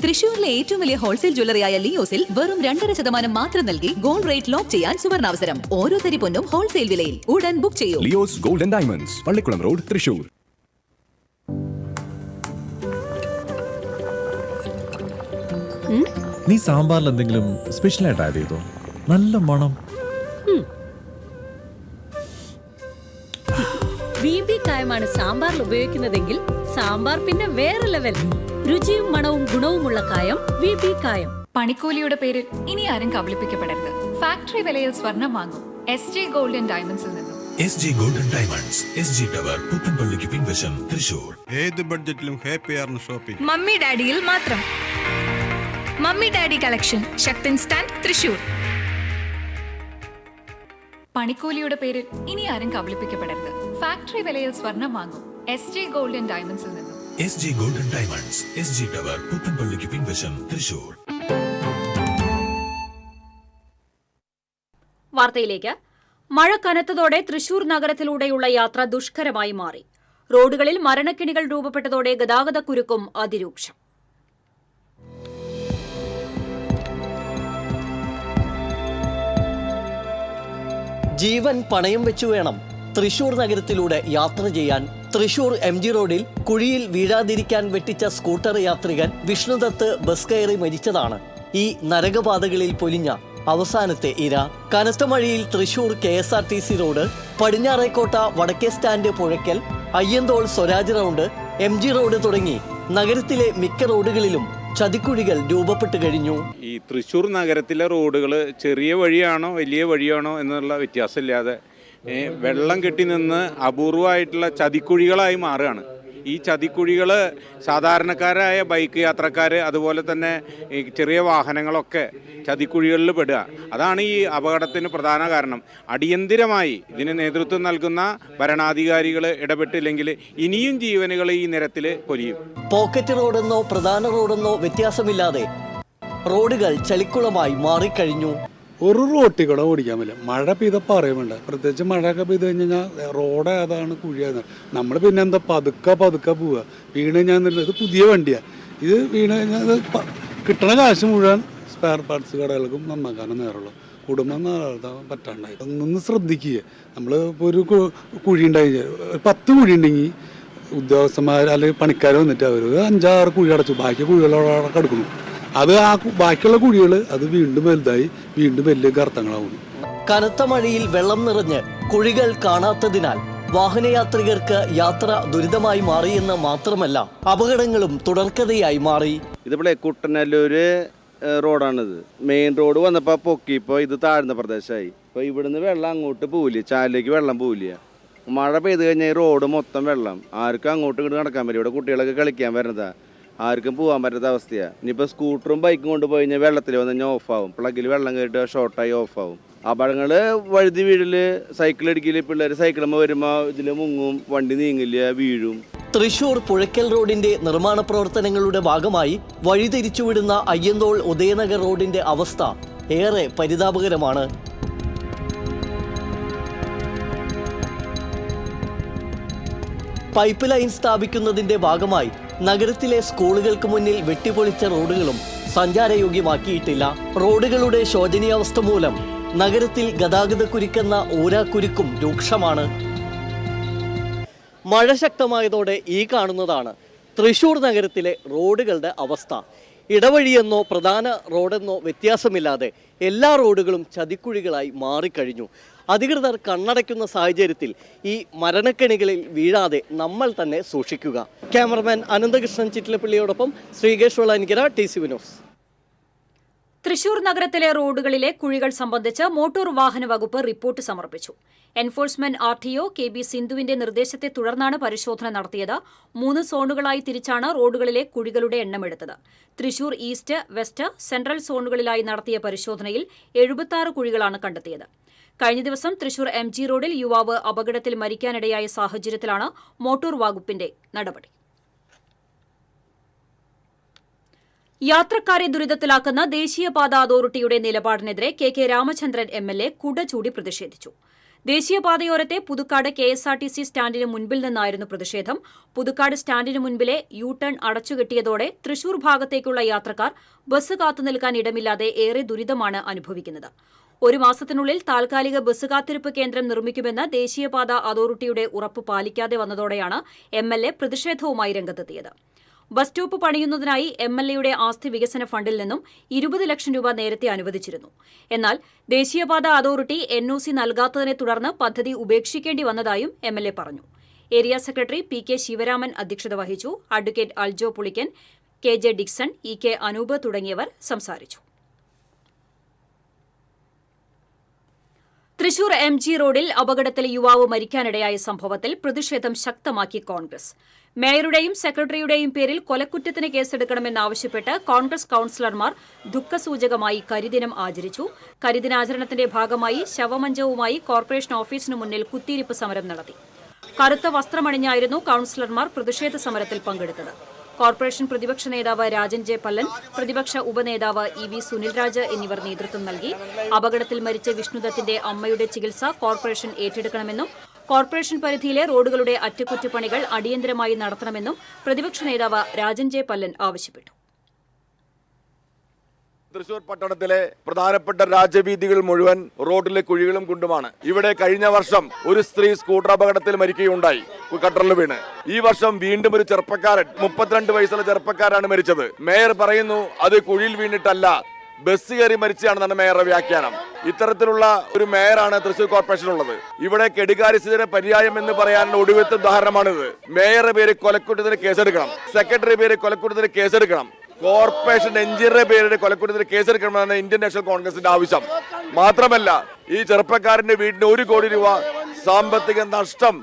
Speaker 7: തൃശൂരിലെ ഏറ്റവും വലിയ ഹോൾസെയിൽ ജ്വല്ലറിയായ ലിയോസിൽ വെറും 2.5% മാത്രം നൽകി ഗോൾഡ് റേറ്റ് ലോക്ക് ചെയ്യാൻ സുവർണാവസരം. ഓരോ തരി പൊന്നും ഹോൾസെയിൽ വിലയിൽ. ഉടൻ ബുക്ക് ചെയ്യൂ.
Speaker 8: Leo's Gold and Diamonds, Pallikulam Road, Thrissur.
Speaker 9: നീ സാമ്പാറിൽ എന്തെങ്കിലും സ്പെഷ്യലായിട്ട് ആഡ് ചെയ്തോ? നല്ല മണം.
Speaker 10: ബീബി കായമാണ് സാമ്പാറിൽ ഉപയോഗിക്കുന്നതെങ്കിൽ സാമ്പാർ പിന്നെ വേറെ ലെവൽ. രുചിയും മണവും ഗുണവുമുള്ള കായം ബീബി കായം.
Speaker 7: പണിക്കൂലിയുടെ പേരിൽ ഇനി ആരും കബളിപ്പിക്കപ്പെടരുത്. ഫാക്ടറി വിലയിൽ സ്വർണം വാങ്ങും SJ ഗോൾഡ് ആൻഡ് ഡയമണ്ട്സിൽ നിന്നും.
Speaker 8: SJ Gold and Diamonds, SG Tower, പുത്തൻപള്ളിക്ക് പിൻവശം, തൃശൂർ.
Speaker 11: ഏത് ബഡ്ജറ്റിലും ഹാപ്പിയാണ് ഷോപ്പിംഗ്.
Speaker 7: മമ്മി ഡാഡിയിൽ മാത്രം. Mummy Daddy Collection, Sakthan Stand, Thrissur. പണിക്കൂലിയുടെ പേരിൽ ഇനി ആരും കബളിപ്പിക്കപ്പെടരുത്. ഫാക്ടറി വിലയിൽ സ്വർണം വാങ്ങും SJ ഗോൾഡ് ആൻഡ് ഡയമണ്ട്സിൽ നിന്നും.
Speaker 8: SJ Gold and Diamonds, SG Tower, പുത്തൻപള്ളിക്ക് പിൻവശം, തൃശൂർ.
Speaker 1: വാർത്തയിലേക്ക്. മഴ കനത്തതോടെ തൃശൂർ നഗരത്തിലൂടെയുള്ള യാത്ര ദുഷ്കരമായി മാറി. റോഡുകളിൽ മരണക്കെണികൾ രൂപപ്പെട്ടതോടെ ഗതാഗതക്കുരുക്കും അതിരൂക്ഷം.
Speaker 3: ജീവൻ പണയം വെച്ചു വേണം തൃശൂർ നഗരത്തിലൂടെ യാത്ര ചെയ്യാൻ. തൃശൂർ MG റോഡിൽ കുഴിയിൽ വീഴാതിരിക്കാൻ വെട്ടിച്ച സ്കൂട്ടർ യാത്രികൻ വിഷ്ണുദത്ത് ബസ് കയറി മരിച്ചതാണ് ഈ നരകപാതകളിൽ പൊലിഞ്ഞ അവസാനത്തെ ഇര. കനത്ത മഴയിൽ തൃശൂർ KSRTC റോഡ്, പടിഞ്ഞാറേക്കോട്ട വടക്കേ stand Puzhakkal, Ayyanthole Swaraj round, MG road തുടങ്ങി നഗരത്തിലെ മിക്ക റോഡുകളിലും ചതിക്കുഴികൾ രൂപപ്പെട്ടു കഴിഞ്ഞു.
Speaker 11: ഈ തൃശ്ശൂർ നഗരത്തിലെ റോഡുകൾ ചെറിയ വഴിയാണോ വലിയ വഴിയാണോ എന്നുള്ള വ്യത്യാസമില്ലാതെ വെള്ളം കെട്ടി നിന്ന് അപൂർവമായിട്ടുള്ള ചതിക്കുഴികളായി മാറുകയാണ്. ഈ ചതിക്കുഴികൾ സാധാരണക്കാരായ ബൈക്ക് യാത്രക്കാർ, അതുപോലെ തന്നെ ഈ ചെറിയ വാഹനങ്ങളൊക്കെ ചതിക്കുഴികളിൽ പെടുക. അതാണ് ഈ അപകടത്തിന് പ്രധാന കാരണം. അടിയന്തിരമായി ഇതിന് നേതൃത്വം നൽകുന്ന ഭരണാധികാരികൾ ഇടപെട്ടില്ലെങ്കിൽ ഇനിയും ജീവനുകൾ ഈ നിരത്തിൽ പൊലിയും.
Speaker 3: പോക്കറ്റ് റോഡെന്നോ പ്രധാന റോഡെന്നോ വ്യത്യാസമില്ലാതെ റോഡുകൾ ചളിക്കുളമായി മാറിക്കഴിഞ്ഞു.
Speaker 11: ഒരു റോട്ടിൽ കൂടെ ഓടിക്കാൻ പറ്റില്ല. മഴ പെയ്ത പറയുന്നുണ്ട്, പ്രത്യേകിച്ച് മഴയൊക്കെ പെയ്ത് കഴിഞ്ഞ് കഴിഞ്ഞാൽ റോഡ് ഏതാണ് കുഴിയായിരുന്നു. നമ്മൾ പിന്നെ എന്താ പതുക്കെ പോവുക. വീണ് കഴിഞ്ഞാൽ ഇത് പുതിയ വണ്ടിയാണ്. ഇത് വീണ് കഴിഞ്ഞാൽ ഇത് കിട്ടണ കാശ് മുഴുവൻ സ്പെയർ പാർട്സ് കടകൾക്കും നന്നാക്കാനും നേരമുള്ളൂ. കുടുംബം നടത്താൻ പറ്റാണ്ടായി. ഒന്ന് ശ്രദ്ധിക്കുക. നമ്മൾ ഇപ്പോൾ ഒരു കുഴി ഉണ്ടായി, 10 കുഴി ഉണ്ടെങ്കിൽ ഉദ്യോഗസ്ഥന്മാർ അല്ലെങ്കിൽ പണിക്കാർ വന്നിട്ട് അവർ 5-6 കുഴി അടച്ചു, ബാക്കി കുഴികളോടെ കിടക്കുന്നു. അത് ആ ബാക്കിയുള്ള കുഴികൾ അത് വീണ്ടും വലുതായി വീണ്ടും വലിയ ഗർത്തങ്ങളാവുന്നു.
Speaker 3: കനത്ത മഴയിൽ വെള്ളം നിറഞ്ഞ് കുഴികൾ കാണാത്തതിനാൽ വാഹനയാത്രികർക്ക് യാത്ര ദുരിതമായി മാറിയെന്ന് മാത്രമല്ല അപകടങ്ങളും തുടർക്കഥയായി മാറി.
Speaker 4: ഇതിവിടെ കുട്ടനല്ലൂര് റോഡാണിത്. മെയിൻ റോഡ് വന്നപ്പോൾ പൊക്കിയപ്പോൾ ഇത് താഴ്ന്ന പ്രദേശമായി. ഇപ്പോൾ ഇവിടുന്ന് വെള്ളം അങ്ങോട്ട് പോവില്ല, ചാലിലേക്ക് വെള്ളം പോവില്ല. മഴ പെയ്ത് കഴിഞ്ഞാൽ ഈ റോഡ് മൊത്തം വെള്ളം. ആർക്കും അങ്ങോട്ടും ഇങ്ങോട്ട് നടക്കാൻ പറ്റും. ഇവിടെ കുട്ടികളൊക്കെ കളിക്കാൻ വരുന്നതാ, ആർക്കും പോകാൻ പറ്റാത്ത അവസ്ഥയാണ്. ഇനിയിപ്പോൾ സ്കൂട്ടറും ബൈക്കും കൊണ്ട് പോയി കഴിഞ്ഞാൽ വെള്ളത്തിൽ വന്ന് കഴിഞ്ഞാൽ ഓഫാവും. പ്ലഗിൽ വെള്ളം കയറിയിട്ട് ഷോർട്ടായി ഓഫാവും. അപകടങ്ങൾ വഴുതി വീഴിൽ, സൈക്കിൾ അടിക്കൽ, പിള്ളേർ സൈക്കിളുമ്പോൾ വരുമ്പോൾ ഇതിൽ മുങ്ങും, വണ്ടി നീങ്ങില്ല, വീഴും.
Speaker 3: തൃശൂർ പുഴയ്ക്കൽ റോഡിന്റെ നിർമ്മാണ പ്രവർത്തനങ്ങളുടെ ഭാഗമായി വഴിതിരിച്ചുവിടുന്ന അയ്യന്തോൾ ഉദയനഗർ റോഡിന്റെ അവസ്ഥ ഏറെ പരിതാപകരമാണ്. പൈപ്പ് ലൈൻ സ്ഥാപിക്കുന്നതിന്റെ ഭാഗമായി നഗരത്തിലെ സ്കൂളുകൾക്ക് മുന്നിൽ വെട്ടിപ്പൊളിച്ച റോഡുകളും സഞ്ചാരയോഗ്യമാക്കിയിട്ടില്ല. റോഡുകളുടെ ശോചനീയാവസ്ഥ മൂലം നഗരത്തിൽ ഗതാഗതക്കുരുക്കെന്ന ഊരാക്കുരുക്കും രൂക്ഷമാണ്. മഴ ശക്തമായതോടെ ഈ കാണുന്നതാണ് തൃശൂർ നഗരത്തിലെ റോഡുകളുടെ അവസ്ഥ. ഇടവഴിയെന്നോ പ്രധാന റോഡെന്നോ വ്യത്യാസമില്ലാതെ എല്ലാ റോഡുകളും ചതിക്കുഴികളായി മാറിക്കഴിഞ്ഞു. അധികൃതർ കണ്ണടയ്ക്കുന്ന സാഹചര്യത്തിൽ ഈ മരണക്കെണികളിൽ വീഴാതെ നമ്മൾ തന്നെ സൂക്ഷിക്കുക. ക്യാമറമാൻ അനന്തകൃഷ്ണൻ ചിറ്റിലപ്പള്ളിയോടൊപ്പം ശ്രീകേഷ് വളാനിക്കര, TC ന്യൂസ്.
Speaker 1: തൃശൂർ നഗരത്തിലെ റോഡുകളിലെ കുഴികൾ സംബന്ധിച്ച് മോട്ടോർ വാഹന വകുപ്പ് റിപ്പോർട്ട് സമർപ്പിച്ചു. എൻഫോഴ്സ്മെന്റ് RTO KB സിന്ധുവിന്റെ നിർദ്ദേശത്തെ തുടർന്നാണ് പരിശോധന നടത്തിയത്. 3 സോണുകളായി തിരിച്ചാണ് റോഡുകളിലെ കുഴികളുടെ എണ്ണമെടുത്തത്. തൃശൂർ ഈസ്റ്റ്, വെസ്റ്റ്, സെൻട്രൽ സോണുകളിലായി നടത്തിയ പരിശോധനയിൽ 76 കുഴികളാണ് കണ്ടെത്തിയത്. കഴിഞ്ഞ ദിവസം തൃശൂർ MG റോഡിൽ യുവാവ് അപകടത്തിൽ മരിക്കാനിടയായ സാഹചര്യത്തിലാണ് മോട്ടോർ വകുപ്പിന്റെ നടപടി. യാത്രക്കാരെ ദുരിതത്തിലാക്കുന്ന ദേശീയപാത അതോറിറ്റിയുടെ നിലപാടിനെതിരെ KK രാമചന്ദ്രൻ MLA കുട ചൂടി പ്രതിഷേധിച്ചു. ദേശീയപാതയോരത്തെ പുതുക്കാട് KSRTC സ്റ്റാൻഡിന് മുൻപിൽ നിന്നായിരുന്നു പ്രതിഷേധം. പുതുക്കാട് സ്റ്റാൻഡിന് മുൻപിലെ യു ടേൺ അടച്ചുകെട്ടിയതോടെ തൃശൂർ ഭാഗത്തേക്കുള്ള യാത്രക്കാർ ബസ് കാത്തുനിൽക്കാൻ ഇടമില്ലാതെ ഏറെ ദുരിതമാണ് അനുഭവിക്കുന്നത്. ഒരു മാസത്തിനുള്ളിൽ താൽക്കാലിക ബസ് കാത്തിരിപ്പ് കേന്ദ്രം നിർമ്മിക്കുമെന്ന് ദേശീയപാത അതോറിറ്റിയുടെ ഉറപ്പ് പാലിക്കാതെ വന്നതോടെയാണ് MLA പ്രതിഷേധവുമായി രംഗത്തെത്തിയത്. ബസ് സ്റ്റോപ്പ് പണിയുന്നതിനായി MLAയുടെ ആസ്തി വികസന ഫണ്ടിൽ നിന്നും 20 ലക്ഷം രൂപ നേരത്തെ അനുവദിച്ചിരുന്നു. എന്നാൽ ദേശീയപാത അതോറിറ്റി NOC നൽകാത്തതിനെ തുടർന്ന് പദ്ധതി ഉപേക്ഷിക്കേണ്ടി വന്നതായും MLA പറഞ്ഞു. ഏരിയ സെക്രട്ടറി PK ശിവരാമൻ അധ്യക്ഷത വഹിച്ചു. Advocate Aljo Pulickan, KJ Dixon, EK Anoop തുടങ്ങിയവർ സംസാരിച്ചു. തൃശൂർ MG റോഡിൽ അപകടത്തിൽ യുവാവ് മരിക്കാനിടയായ സംഭവത്തിൽ പ്രതിഷേധം ശക്തമാക്കി കോൺഗ്രസ്. മേയറുടെയും സെക്രട്ടറിയുടെയും പേരിൽ കൊലക്കുറ്റത്തിന് കേസെടുക്കണമെന്നാവശ്യപ്പെട്ട് കോൺഗ്രസ് കൌൺസിലർമാർ ദുഃഖസൂചകമായി കരിദിനം ആചരിച്ചു. കരിദിനാചരണത്തിന്റെ ഭാഗമായി ശവമഞ്ചവുമായി കോർപ്പറേഷൻ ഓഫീസിനു മുന്നിൽ കുത്തിയിരിപ്പ് സമരം നടത്തി. കറുത്ത വസ്ത്രമണിഞ്ഞായിരുന്നു കൌൺസിലർമാർ പ്രതിഷേധ സമരത്തിൽ പങ്കെടുത്തത്. കോർപ്പറേഷൻ പ്രതിപക്ഷ നേതാവ് രാജൻ ജെ പല്ലൻ, പ്രതിപക്ഷ ഉപനേതാവ് EV സുനിൽരാജ് എന്നിവർ നേതൃത്വം നൽകി. അപകടത്തിൽ മരിച്ച വിഷ്ണുദത്തിന്റെ അമ്മയുടെ ചികിത്സ കോർപ്പറേഷൻ ഏറ്റെടുക്കണമെന്നും കോർപ്പറേഷൻ പരിധിയിലെ റോഡുകളുടെ അറ്റകുറ്റപ്പണികൾ അടിയന്തരമായി നടത്തണമെന്നും പ്രതിപക്ഷ നേതാവ് രാജൻ ജെ പല്ലൻ ആവശ്യപ്പെട്ടു.
Speaker 12: തൃശൂർ പട്ടണത്തിലെ പ്രധാനപ്പെട്ട രാജവീഥികൾ മുഴുവൻ റോഡിലെ കുഴികളും കുണ്ടുമാണ്. ഇവിടെ കഴിഞ്ഞ വർഷം ഒരു സ്ത്രീ സ്കൂട്ടർ അപകടത്തിൽ മരിക്കുകയുണ്ടായി, കട്ടറിൽ വീണ്. ഈ വർഷം വീണ്ടും ഒരു ചെറുപ്പക്കാരൻ, 32 വയസ്സുള്ള ചെറുപ്പക്കാരാണ് മരിച്ചത്. മേയർ പറയുന്നു അത് കുഴിയിൽ വീണിട്ടല്ല, ബസ് കയറി മരിച്ചാണെന്നാണ് മേയറുടെ വ്യാഖ്യാനം. ഇത്തരത്തിലുള്ള ഒരു മേയറാണ് തൃശൂർ കോർപ്പറേഷനുള്ളത്. ഇവിടെ കെടുകാര്യസ്ഥതയുടെ പര്യായം എന്ന് പറയാൻ ഒടുവിലത്തെ ഉദാഹരണമാണിത്. മേയറുടെ പേര് കൊലക്കുറ്റത്തിന് കേസെടുക്കണം, സെക്രട്ടറി പേര് കൊലക്കുറ്റത്തിന് കേസെടുക്കണം, കോർപ്പറേഷൻ എഞ്ചിനീയറുടെ പേരിൽ കൊലക്കുറ്റത്തിന് കേസെടുക്കണമെന്നാണ് ഇന്ത്യൻ നാഷണൽ കോൺഗ്രസിന്റെ ആവശ്യം. മാത്രമല്ല ഈ ചെറുപ്പക്കാരന്റെ വീടിന് 1 കോടി രൂപ സാമ്പത്തിക നഷ്ടം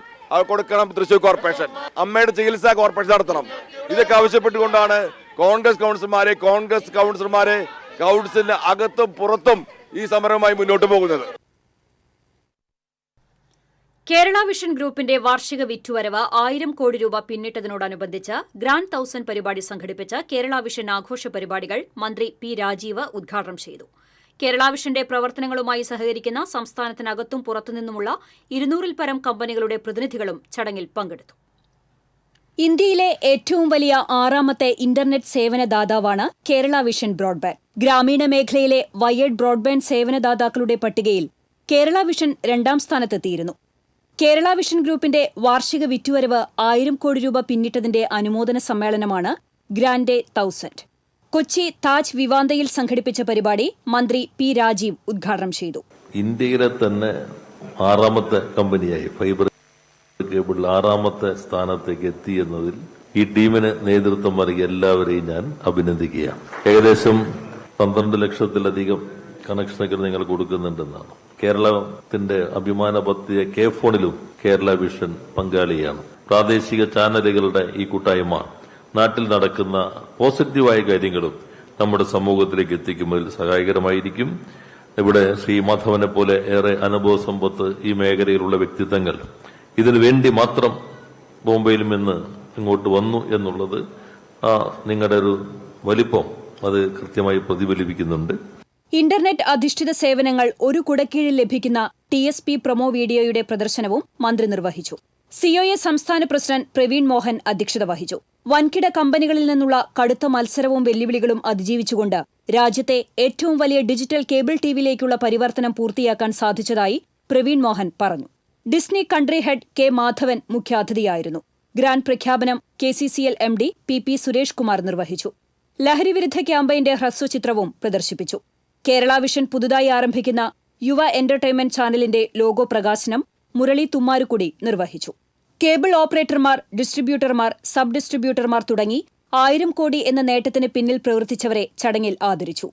Speaker 12: കൊടുക്കണം തൃശൂർ കോർപ്പറേഷൻ. അമ്മയുടെ ചികിത്സ കോർപ്പറേഷൻ നടത്തണം. ഇതൊക്കെ ആവശ്യപ്പെട്ടുകൊണ്ടാണ് കോൺഗ്രസ് കൗൺസിലർമാരെ കൗൺസിലിന് അകത്തും പുറത്തും ഈ സമരവുമായി മുന്നോട്ട് പോകുന്നത്.
Speaker 1: കേരള വിഷൻ ഗ്രൂപ്പിന്റെ വാർഷിക വിറ്റുവരവ് 1000 കോടി രൂപ പിന്നിട്ടതിനോടനുബന്ധിച്ച് ഗ്രാൻഡ് 1000 പരിപാടി സംഘടിപ്പിച്ച കേരള വിഷൻ ആഘോഷ പരിപാടികൾ മന്ത്രി P രാജീവ് ഉദ്ഘാടനം ചെയ്തു. കേരള വിഷന്റെ പ്രവർത്തനങ്ങളുമായി സഹകരിക്കുന്ന സംസ്ഥാനത്തിനകത്തും പുറത്തുനിന്നുമുള്ള 200-ൽ പരം കമ്പനികളുടെ പ്രതിനിധികളും ചടങ്ങിൽ പങ്കെടുത്തു. ഇന്ത്യയിലെ ഏറ്റവും വലിയ 6ാമത്തെ ഇന്റർനെറ്റ് സേവനദാതാവാണ് കേരള വിഷൻ ബ്രോഡ്ബാൻഡ്. ഗ്രാമീണ മേഖലയിലെ വയേർഡ് ബ്രോഡ്ബാൻഡ് സേവനദാതാക്കളുടെ പട്ടികയിൽ കേരള വിഷൻ 2ാം സ്ഥാനത്തെത്തിയിരുന്നു. കേരള വിഷൻ ഗ്രൂപ്പിന്റെ വാർഷിക വിറ്റുവരവ് 1000 കോടി രൂപ പിന്നിട്ടതിന്റെ അനുമോദന സമ്മേളനമാണ് ഗ്രാൻഡ് 1000. കൊച്ചി താജ് വിവാന്തയിൽ സംഘടിപ്പിച്ച പരിപാടി മന്ത്രി P രാജീവ് ഉദ്ഘാടനം ചെയ്തു.
Speaker 13: ഇന്ത്യയിലെ തന്നെ 6ാമത്തെ കമ്പനിയായി ഫൈബർ കേബിൾ 6ാമത്തെ സ്ഥാനത്തേക്ക് എത്തി എന്നതിൽ ഈ ടീമിന് നേതൃത്വം നൽകിയ എല്ലാവരെയും ഞാൻ അഭിനന്ദിക്കുകയാണ്. ഏകദേശം 12 ലക്ഷത്തിലധികം കണക്ഷനുകൾ നിങ്ങൾ കൊടുക്കുന്നുണ്ടെന്നാണ്. കേരളത്തിന്റെ അഭിമാന പദ്ധതിയ K-ഫോണിലും കേരള വിഷൻ പങ്കാളിയാണ്. പ്രാദേശിക ചാനലുകളുടെ ഈ കൂട്ടായ്മ നാട്ടിൽ നടക്കുന്ന പോസിറ്റീവായ കാര്യങ്ങളും നമ്മുടെ സമൂഹത്തിലേക്ക് എത്തിക്കുന്നതിൽ സഹായകരമായിരിക്കും. ഇവിടെ ശ്രീ മാധവനെ പോലെ ഏറെ അനുഭവ സമ്പത്ത് ഈ മേഖലയിലുള്ള വ്യക്തിത്വങ്ങൾ ഇതിനു വേണ്ടി മാത്രം ബോംബെയിൽ നിന്ന് ഇങ്ങോട്ട് വന്നു എന്നുള്ളത് നിങ്ങളുടെ ഒരു വലിപ്പം അത് കൃത്യമായി പ്രതിഫലിപ്പിക്കുന്നുണ്ട്.
Speaker 1: ഇന്റർനെറ്റ് അധിഷ്ഠിത സേവനങ്ങൾ ഒരു കുടക്കീഴിൽ ലഭിക്കുന്ന TSP പ്രൊമോ വീഡിയോയുടെ പ്രദർശനവും മന്ത്രി നിർവഹിച്ചു. COA സംസ്ഥാന പ്രസിഡന്റ് പ്രവീൺ മോഹൻ അധ്യക്ഷത വഹിച്ചു. വൻകിട കമ്പനികളിൽ നിന്നുള്ള കടുത്ത മത്സരവും വെല്ലുവിളികളും അതിജീവിച്ചുകൊണ്ട് രാജ്യത്തെ ഏറ്റവും വലിയ ഡിജിറ്റൽ കേബിൾ ടിവിയിലേക്കുള്ള പരിവർത്തനം പൂർത്തിയാക്കാൻ സാധിച്ചതായി പ്രവീൺ മോഹൻ പറഞ്ഞു. Disney country head K Madhavan മുഖ്യാതിഥിയായിരുന്നു. ഗ്രാൻഡ് പ്രഖ്യാപനം KCCL MD PP Suresh Kumar നിർവഹിച്ചു. ലഹരിവിരുദ്ധ ക്യാമ്പയിന്റെ ഹ്രസ്വചിത്രവും പ്രദർശിപ്പിച്ചു. കേരള വിഷൻ പുതുതായി ആരംഭിക്കുന്ന യുവ എന്റർടൈൻമെന്റ് ചാനലിന്റെ ലോഗോ പ്രകാശനം മുരളി തുമ്മാരുകുടി നിർവഹിച്ചു. കേബിൾ ഓപ്പറേറ്റർമാർ, ഡിസ്ട്രിബ്യൂട്ടർമാർ, സബ് ഡിസ്ട്രിബ്യൂട്ടർമാർ തുടങ്ങി 1000 കോടി എന്ന നേട്ടത്തിന് പിന്നിൽ പ്രവർത്തിച്ചവരെ ചടങ്ങിൽ ആദരിച്ചു.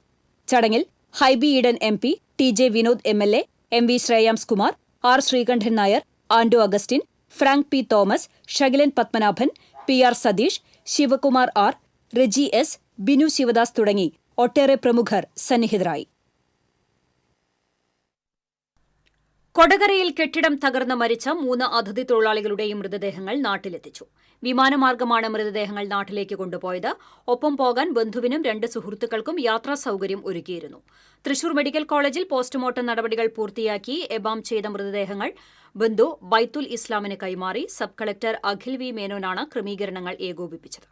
Speaker 1: ചടങ്ങിൽ Hibi Eden MP, TJ Vinod MLA, MV Shreyams Kumar, R Sreekantan Nair, Ando Augustine, Frank P Thomas, Shakilan Padmanabhan, PR Satheesh, Sivakumar R, Reji S, Binu Sivadas തുടങ്ങി ഒട്ടേറെ പ്രമുഖർ സന്നിഹിതരായി. കൊടകരയിൽ കെട്ടിടം തകർന്ന് മരിച്ച 3 അതിഥി തൊഴിലാളികളുടെയും മൃതദേഹങ്ങൾ നാട്ടിലെത്തിച്ചു. വിമാനമാർഗമാണ് മൃതദേഹങ്ങൾ നാട്ടിലേക്ക് കൊണ്ടുപോയത്. ഒപ്പം പോകാൻ ബന്ധുവിനും 2 സുഹൃത്തുക്കൾക്കും യാത്രാ സൌകര്യം ഒരുക്കിയിരുന്നു. തൃശൂർ മെഡിക്കൽ കോളേജിൽ പോസ്റ്റ്മോർട്ടം നടപടികൾ പൂർത്തിയാക്കി എബാം ചെയ്ത മൃതദേഹങ്ങൾ ബന്ധു ബൈത്തുൽ ഇസ്ലാമിന് കൈമാറി. സബ് കളക്ടർ അഖിൽ വി മേനോനാണ് ക്രമീകരണങ്ങൾ ഏകോപിപ്പിച്ചത്.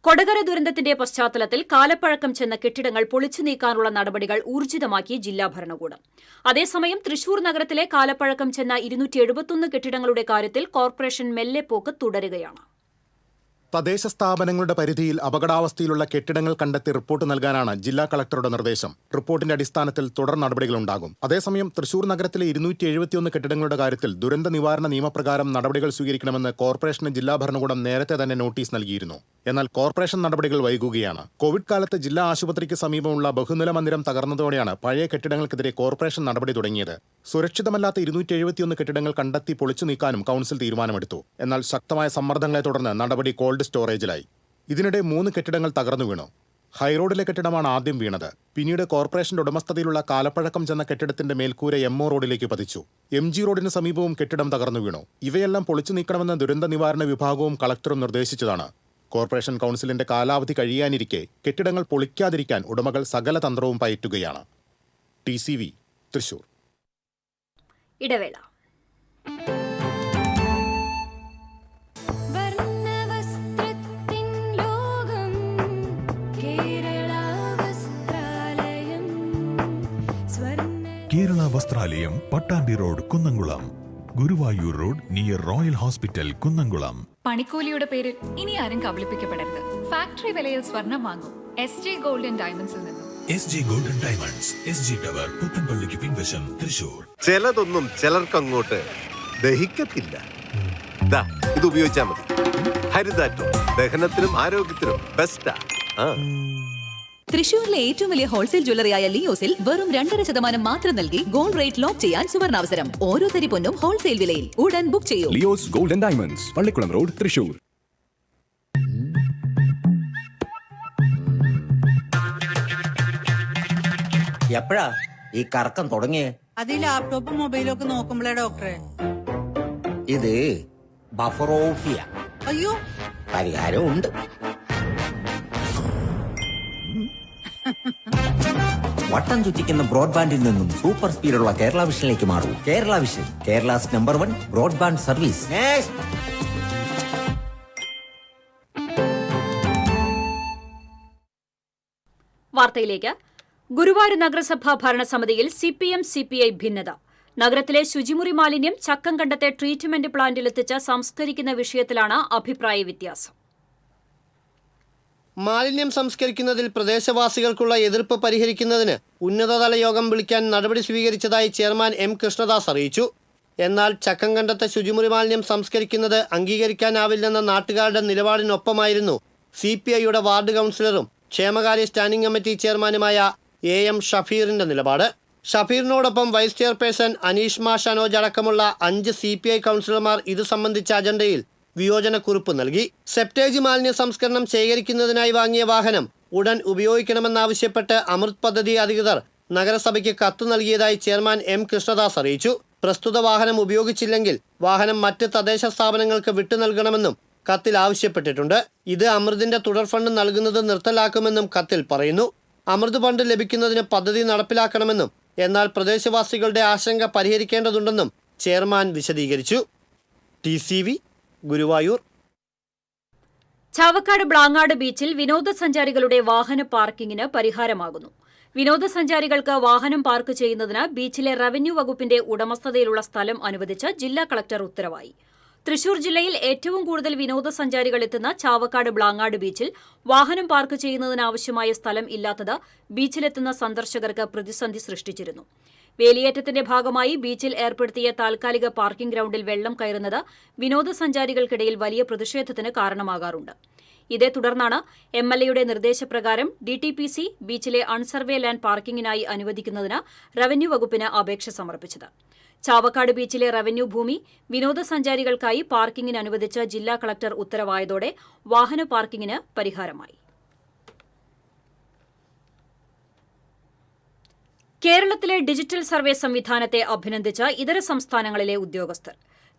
Speaker 1: കൊടകര ദുരന്തത്തിന്റെ പശ്ചാത്തലത്തിൽ കാലപ്പഴക്കം ചെന്ന കെട്ടിടങ്ങൾ പൊളിച്ചു നീക്കാനുള്ള നടപടികൾ ഊർജിതമാക്കി ജില്ലാ ഭരണകൂടം. അതേസമയം തൃശൂർ നഗരത്തിലെ കാലപ്പഴക്കം ചെന്ന 271 കെട്ടിടങ്ങളുടെ കാര്യത്തിൽ കോർപ്പറേഷൻ മെല്ലെപ്പോക്ക് തുടരുകയാണ്.
Speaker 2: തദ്ദേശ സ്ഥാപനങ്ങളുടെ പരിധിയിൽ അപകടാവസ്ഥയിലുള്ള കെട്ടിടങ്ങൾ കണ്ടെത്തി റിപ്പോർട്ട് നൽകാനാണ് ജില്ലാ കളക്ടറുടെ നിർദ്ദേശം. റിപ്പോർട്ടിന്റെ അടിസ്ഥാനത്തിൽ തുടർ നടപടികളുണ്ടാകും. അതേസമയം തൃശൂർ നഗരത്തിലെ 271 കെട്ടിടങ്ങളുടെ കാര്യത്തിൽ ദുരന്ത നിവാരണ നിയമപ്രകാരം നടപടികൾ സ്വീകരിക്കണമെന്ന് കോർപ്പറേഷന് ജില്ലാ ഭരണകൂടം നേരത്തെ തന്നെ നോട്ടീസ് നൽകിയിരുന്നു. എന്നാൽ കോർപ്പറേഷൻ നടപടികൾ വൈകുകയാണ്. കോവിഡ് കാലത്ത് ജില്ലാ ആശുപത്രിക്ക് സമീപമുള്ള ബഹുനില മന്ദിരം തകർന്നതോടെയാണ് പഴയ കെട്ടിടങ്ങൾക്കെതിരെ കോർപ്പറേഷൻ നടപടി തുടങ്ങിയത്. സുരക്ഷിതമല്ലാത്ത 271 കെട്ടിടങ്ങൾ കണ്ടെത്തി പൊളിച്ചു നീക്കാനും കൌൺസിൽ തീരുമാനമെടുത്തു. എന്നാൽ ശക്തമായ സമ്മർദ്ദങ്ങളെ തുടർന്ന് നടപടി കോൾഡ് സ്റ്റോറേജിലായി. ഇതിനിടെ 3 കെട്ടിടങ്ങൾ തകർന്നു വീണു. ഹൈറോഡിലെ കെട്ടിടമാണ് ആദ്യം വീണത്. പിന്നീട് കോർപ്പറേഷന്റെ ഉടമസ്ഥതയിലുള്ള കാലപ്പഴക്കം ചെന്ന കെട്ടിടത്തിന്റെ മേൽക്കൂര MO റോഡിലേക്ക് പതിച്ചു. MG റോഡിന് സമീപവും കെട്ടിടം തകർന്നു വീണു. ഇവയെല്ലാം പൊളിച്ചു നീക്കണമെന്ന് ദുരന്ത നിവാരണ വിഭാഗവും കളക്ടറും നിർദ്ദേശിച്ചതാണ്. കോർപ്പറേഷൻ കൌൺസിലിന്റെ കാലാവധി കഴിയാനിരിക്കെ കെട്ടിടങ്ങൾ പൊളിക്കാതിരിക്കാൻ ഉടമകൾ സകല തന്ത്രവും പയറ്റുകയാണ്. TCV തൃശൂർ.
Speaker 1: ഇടവേള.
Speaker 8: Kerala Vasthralayam, Pattambi Road, Kunnamkulam. Guruvayur Road near Royal Hospital, Kunnamkulam.
Speaker 7: പണിക്കൂലിയുടെ പേരിൽ ഇനി ആരും കബളിപ്പിക്കപ്പെടരുത്. ഫാക്ടറി വിലയിൽ സ്വർണം വാങ്ങും SG ഗോൾഡൻ ഡയമണ്ട്സിൽ നിന്നും.
Speaker 8: SG Golden Diamonds, SG Tower, പുത്തൻപള്ളിക്ക് പിൻവശം, തൃശൂർ.
Speaker 14: ചിലതൊന്നും ചിലർക്കങ്ങോട്ട് ദഹിക്കത്തില്ല. ഇത് ഉപയോഗിച്ചാൽ മതി. ഹരിതാറ്റോ ദഹനത്തിനും ആരോഗ്യത്തിനും ബെസ്റ്റാ.
Speaker 7: തൃശൂരിലെ ഏറ്റവും വലിയ ഹോൾസെയിൽ ജ്വല്ലറിയായ ലിയോസിൽ വെറും 2.5% മാത്രം നൽകി ഗോൾഡ് റേറ്റ് ലോക്ക് ചെയ്യാൻ സുവർണാവസരം. ഓരോ തരി പൊന്നും ഹോൾസെയിൽ വിലയിൽ. ഉടൻ ബുക്ക് ചെയ്യൂ.
Speaker 9: Leo's Golden Diamonds, Pallikulam Road, Thrissur.
Speaker 15: എപ്പോഴാ ഈ കറക്കം തുടങ്ങിയേ?
Speaker 16: അത് ലാപ്ടോപ്പും മൊബൈലും ഒക്കെ നോക്കുമ്പോഴേ ഡോക്ടറെ.
Speaker 15: ഇത് ബഫറോഫിയ.
Speaker 16: അയ്യോ,
Speaker 15: പരിഹാരം ഉണ്ട്. വട്ടം ചുറ്റിക്കുന്ന ബ്രോഡ്ബാൻഡിൽ നിന്നും സൂപ്പർ സ്പീഡുള്ള കേരള വിഷനിലേക്ക് മാറൂ. Kerala Vision, Kerala's number 1 broadband service.
Speaker 1: വാർത്തയിലേക്ക്. ഗുരുവായൂർ നഗരസഭാ ഭരണസമിതിയിൽ CPM-CPI ഭിന്നത. നഗരത്തിലെ ശുചിമുറി മാലിന്യം ചക്കംകണ്ടത്തെ ട്രീറ്റ്മെന്റ് പ്ലാന്റിലെത്തിച്ച് സംസ്കരിക്കുന്ന വിഷയത്തിലാണ് അഭിപ്രായ വ്യത്യാസം.
Speaker 3: മാലിന്യം സംസ്കരിക്കുന്നതിൽ പ്രദേശവാസികൾക്കുള്ള എതിർപ്പ് പരിഹരിക്കുന്നതിന് ഉന്നതതല യോഗം വിളിക്കാൻ നടപടി സ്വീകരിച്ചതായി ചെയർമാൻ M. കൃഷ്ണദാസ് അറിയിച്ചു. എന്നാൽ ചക്കംകണ്ടത്തെ ശുചിമുറി മാലിന്യം സംസ്കരിക്കുന്നത് അംഗീകരിക്കാനാവില്ലെന്ന നാട്ടുകാരുടെ നിലപാടിനൊപ്പമായിരുന്നു CPIയുടെ വാർഡ് കൗൺസിലറും ക്ഷേമകാര്യ സ്റ്റാൻഡിംഗ് കമ്മിറ്റി ചെയർമാനുമായ AM ഷഫീറിന്റെ നിലപാട്. ഷഫീറിനോടൊപ്പം വൈസ് ചെയർപേഴ്സൺ അനീഷ്മ ഷനോജ് അടക്കമുള്ള 5 CPI കൗൺസിലർമാർ ഇത് സംബന്ധിച്ച അജണ്ടയിൽ വിയോജനക്കുറിപ്പ് നൽകി. സെപ്റ്റേജ് മാലിന്യ സംസ്കരണം ശേഖരിക്കുന്നതിനായി വാങ്ങിയ വാഹനം ഉടൻ ഉപയോഗിക്കണമെന്നാവശ്യപ്പെട്ട് അമൃത് പദ്ധതി അധികൃതർ നഗരസഭയ്ക്ക് കത്ത് നൽകിയതായി ചെയർമാൻ M. കൃഷ്ണദാസ് അറിയിച്ചു. പ്രസ്തുത വാഹനം ഉപയോഗിച്ചില്ലെങ്കിൽ വാഹനം മറ്റ് തദ്ദേശ സ്ഥാപനങ്ങൾക്ക് വിട്ടു നൽകണമെന്നും കത്തിൽ ആവശ്യപ്പെട്ടിട്ടുണ്ട്. ഇത് അമൃതിന്റെ തുടർ ഫണ്ട് നൽകുന്നത് നിർത്തലാക്കുമെന്നും കത്തിൽ പറയുന്നു. അമൃത് ഫണ്ട് ലഭിക്കുന്നതിന് പദ്ധതി നടപ്പിലാക്കണമെന്നും എന്നാൽ പ്രദേശവാസികളുടെ ആശങ്ക പരിഹരിക്കേണ്ടതുണ്ടെന്നും ചെയർമാൻ വിശദീകരിച്ചു. TCV ഗുരുവായൂർ.
Speaker 1: ചാവക്കാട് ബ്ലാങ്ങാട് ബീച്ചിൽ വിനോദസഞ്ചാരികളുടെ വാഹന പാർക്കിങ്ങിന് പരിഹാരമാകുന്നു. വിനോദസഞ്ചാരികൾക്ക് വാഹനം പാർക്ക് ചെയ്യുന്നതിന് ബീച്ചിലെ റവന്യൂ വകുപ്പിന്റെ ഉടമസ്ഥതയിലുള്ള സ്ഥലം അനുവദിച്ച് ജില്ലാ കളക്ടർ ഉത്തരവായി. തൃശൂർ ജില്ലയിൽ ഏറ്റവും കൂടുതൽ വിനോദസഞ്ചാരികൾ എത്തുന്ന ചാവക്കാട് ബ്ലാങ്ങാട് ബീച്ചിൽ വാഹനം പാർക്ക് ചെയ്യുന്നതിനാവശ്യമായ സ്ഥലം ഇല്ലാത്തത് ബീച്ചിലെത്തുന്ന സന്ദർശകർക്ക് പ്രതിസന്ധി സൃഷ്ടിച്ചിരുന്നു. വേലിയേറ്റത്തിന്റെ ഭാഗമായി ബീച്ചിൽ ഏർപ്പെടുത്തിയ താൽക്കാലിക പാർക്കിംഗ് ഗ്രൌണ്ടിൽ വെള്ളം കയറുന്നത് വിനോദസഞ്ചാരികൾക്കിടയിൽ വലിയ പ്രതിഷേധത്തിന് കാരണമാകാറുണ്ട്. ഇതേ തുടർന്നാണ് MLAയുടെ നിർദ്ദേശപ്രകാരം DTPC ബീച്ചിലെ അൺസർവേ ലാൻഡ് പാർക്കിംഗിനായി അനുവദിക്കുന്നതിന് റവന്യൂ വകുപ്പിന് അപേക്ഷ സമർപ്പിച്ചത്. ചാവക്കാട് ബീച്ചിലെ റവന്യൂ ഭൂമി വിനോദസഞ്ചാരികൾക്കായി പാർക്കിംഗിന് അനുവദിച്ച ജില്ലാ കളക്ടർ ഉത്തരവായതോടെ വാഹന പാർക്കിംഗിന് പരിഹാരമായി. കേരളത്തിലെ ഡിജിറ്റൽ സർവേ സംവിധാനത്തെ അഭിനന്ദിച്ച ഇതര സംസ്ഥാനങ്ങളിലെ ഉദ്യോഗസ്ഥർ.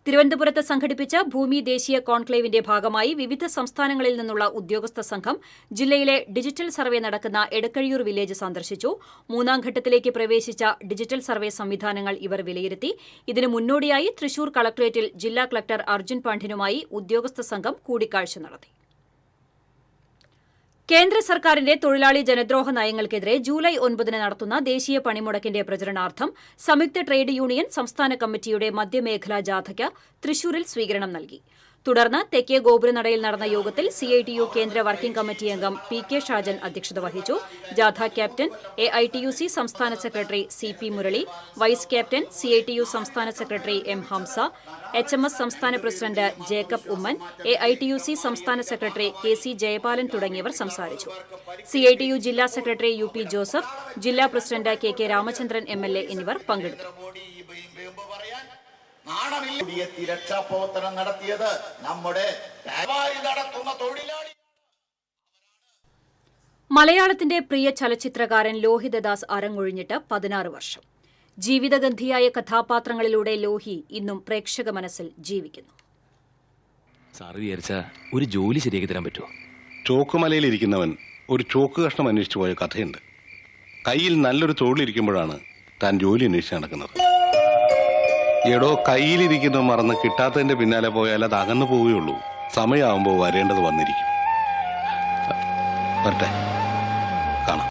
Speaker 1: തിരുവനന്തപുരത്ത് സംഘടിപ്പിച്ച ഭൂമി ദേശീയ കോൺക്ലേവിന്റെ ഭാഗമായി വിവിധ സംസ്ഥാനങ്ങളിൽ നിന്നുള്ള ഉദ്യോഗസ്ഥ സംഘം ജില്ലയിലെ ഡിജിറ്റൽ സർവേ നടക്കുന്ന എടക്കഴിയൂർ വില്ലേജ് സന്ദർശിച്ചു. മൂന്നാം ഘട്ടത്തിലേക്ക് പ്രവേശിച്ച ഡിജിറ്റൽ സർവേ സംവിധാനങ്ങൾ ഇവർ വിലയിരുത്തി. ഇതിനു മുന്നോടിയായി തൃശൂർ കളക്ടറേറ്റിൽ ജില്ലാ കളക്ടർ അർജുൻ പാണ്ഡ്യനുമായി ഉദ്യോഗസ്ഥ സംഘം കൂടിക്കാഴ്ച നടത്തി. കേന്ദ്ര സർക്കാരിന്റെ തൊഴിലാളി ജനദ്രോഹ നയങ്ങൾക്കെതിരെ ജൂലൈ 9 നടത്തുന്ന ദേശീയ പണിമുടക്കിന്റെ പ്രചരണാർത്ഥം സംയുക്ത ട്രേഡ് യൂണിയൻ സംസ്ഥാന കമ്മിറ്റിയുടെ മധ്യമേഖലാ ജാഥയ്ക്ക് തൃശൂരിൽ സ്വീകരണം നൽകി. തുടർന്ന് തെക്കേ ഗോപുരനടയിൽ നടന്ന യോഗത്തിൽ CITU കേന്ദ്ര വർക്കിംഗ് കമ്മിറ്റി അംഗം PK ഷാജൻ അധ്യക്ഷത വഹിച്ചു. ജാഥ ക്യാപ്റ്റൻ AITUC സംസ്ഥാന secretary CP Murali, vice captain CITU സംസ്ഥാന സെക്രട്ടറി M ഹംസ, HMS സംസ്ഥാന പ്രസിഡന്റ് ജേക്കബ് ഉമ്മൻ, AITUC സംസ്ഥാന സെക്രട്ടറി KC ജയപാലൻ തുടങ്ങിയവർ സംസാരിച്ചു. CITU ജില്ലാ സെക്രട്ടറി UP ജോസഫ്, ജില്ലാ പ്രസിഡന്റ് KK രാമചന്ദ്രൻ MLA എന്നിവർ പങ്കെടുത്തു.
Speaker 17: രക്ഷാപ്രവർത്തനം നടത്തിയത് നമ്മുടെ നടത്തുന്ന തൊഴിലാളി.
Speaker 1: മലയാളത്തിന്റെ പ്രിയ ചലച്ചിത്രകാരൻ ലോഹിതദാസ് അരങ്ങൊഴിഞ്ഞിട്ട് 16 വർഷം. ജീവിതഗന്ധിയായ കഥാപാത്രങ്ങളിലൂടെ ലോഹി ഇന്നും പ്രേക്ഷക മനസ്സിൽ ജീവിക്കുന്നു.
Speaker 18: സാറ് വിചാരിച്ച ഒരു ജോലി ശരിയാക്കി തരാൻ പറ്റുമോ?
Speaker 19: ചോക്കുമലയിൽ ഇരിക്കുന്നവൻ ഒരു ചോക്ക് കഷ്ണം അന്വേഷിച്ചു പോയ കഥയുണ്ട്. കയ്യിൽ നല്ലൊരു തൊഴിലിരിക്കുമ്പോഴാണ് താൻ ജോലി അന്വേഷിച്ച് നടക്കുന്നത്. എടോ, കയ്യിലിരിക്കുന്ന മറന്ന് കിട്ടാത്തതിന്റെ പിന്നാലെ പോയാൽ അത് അകന്നു പോവുകയുള്ളൂ. സമയമാകുമ്പോൾ വരേണ്ടത് വന്നിരിക്കും. വരട്ടെ, കാണാം.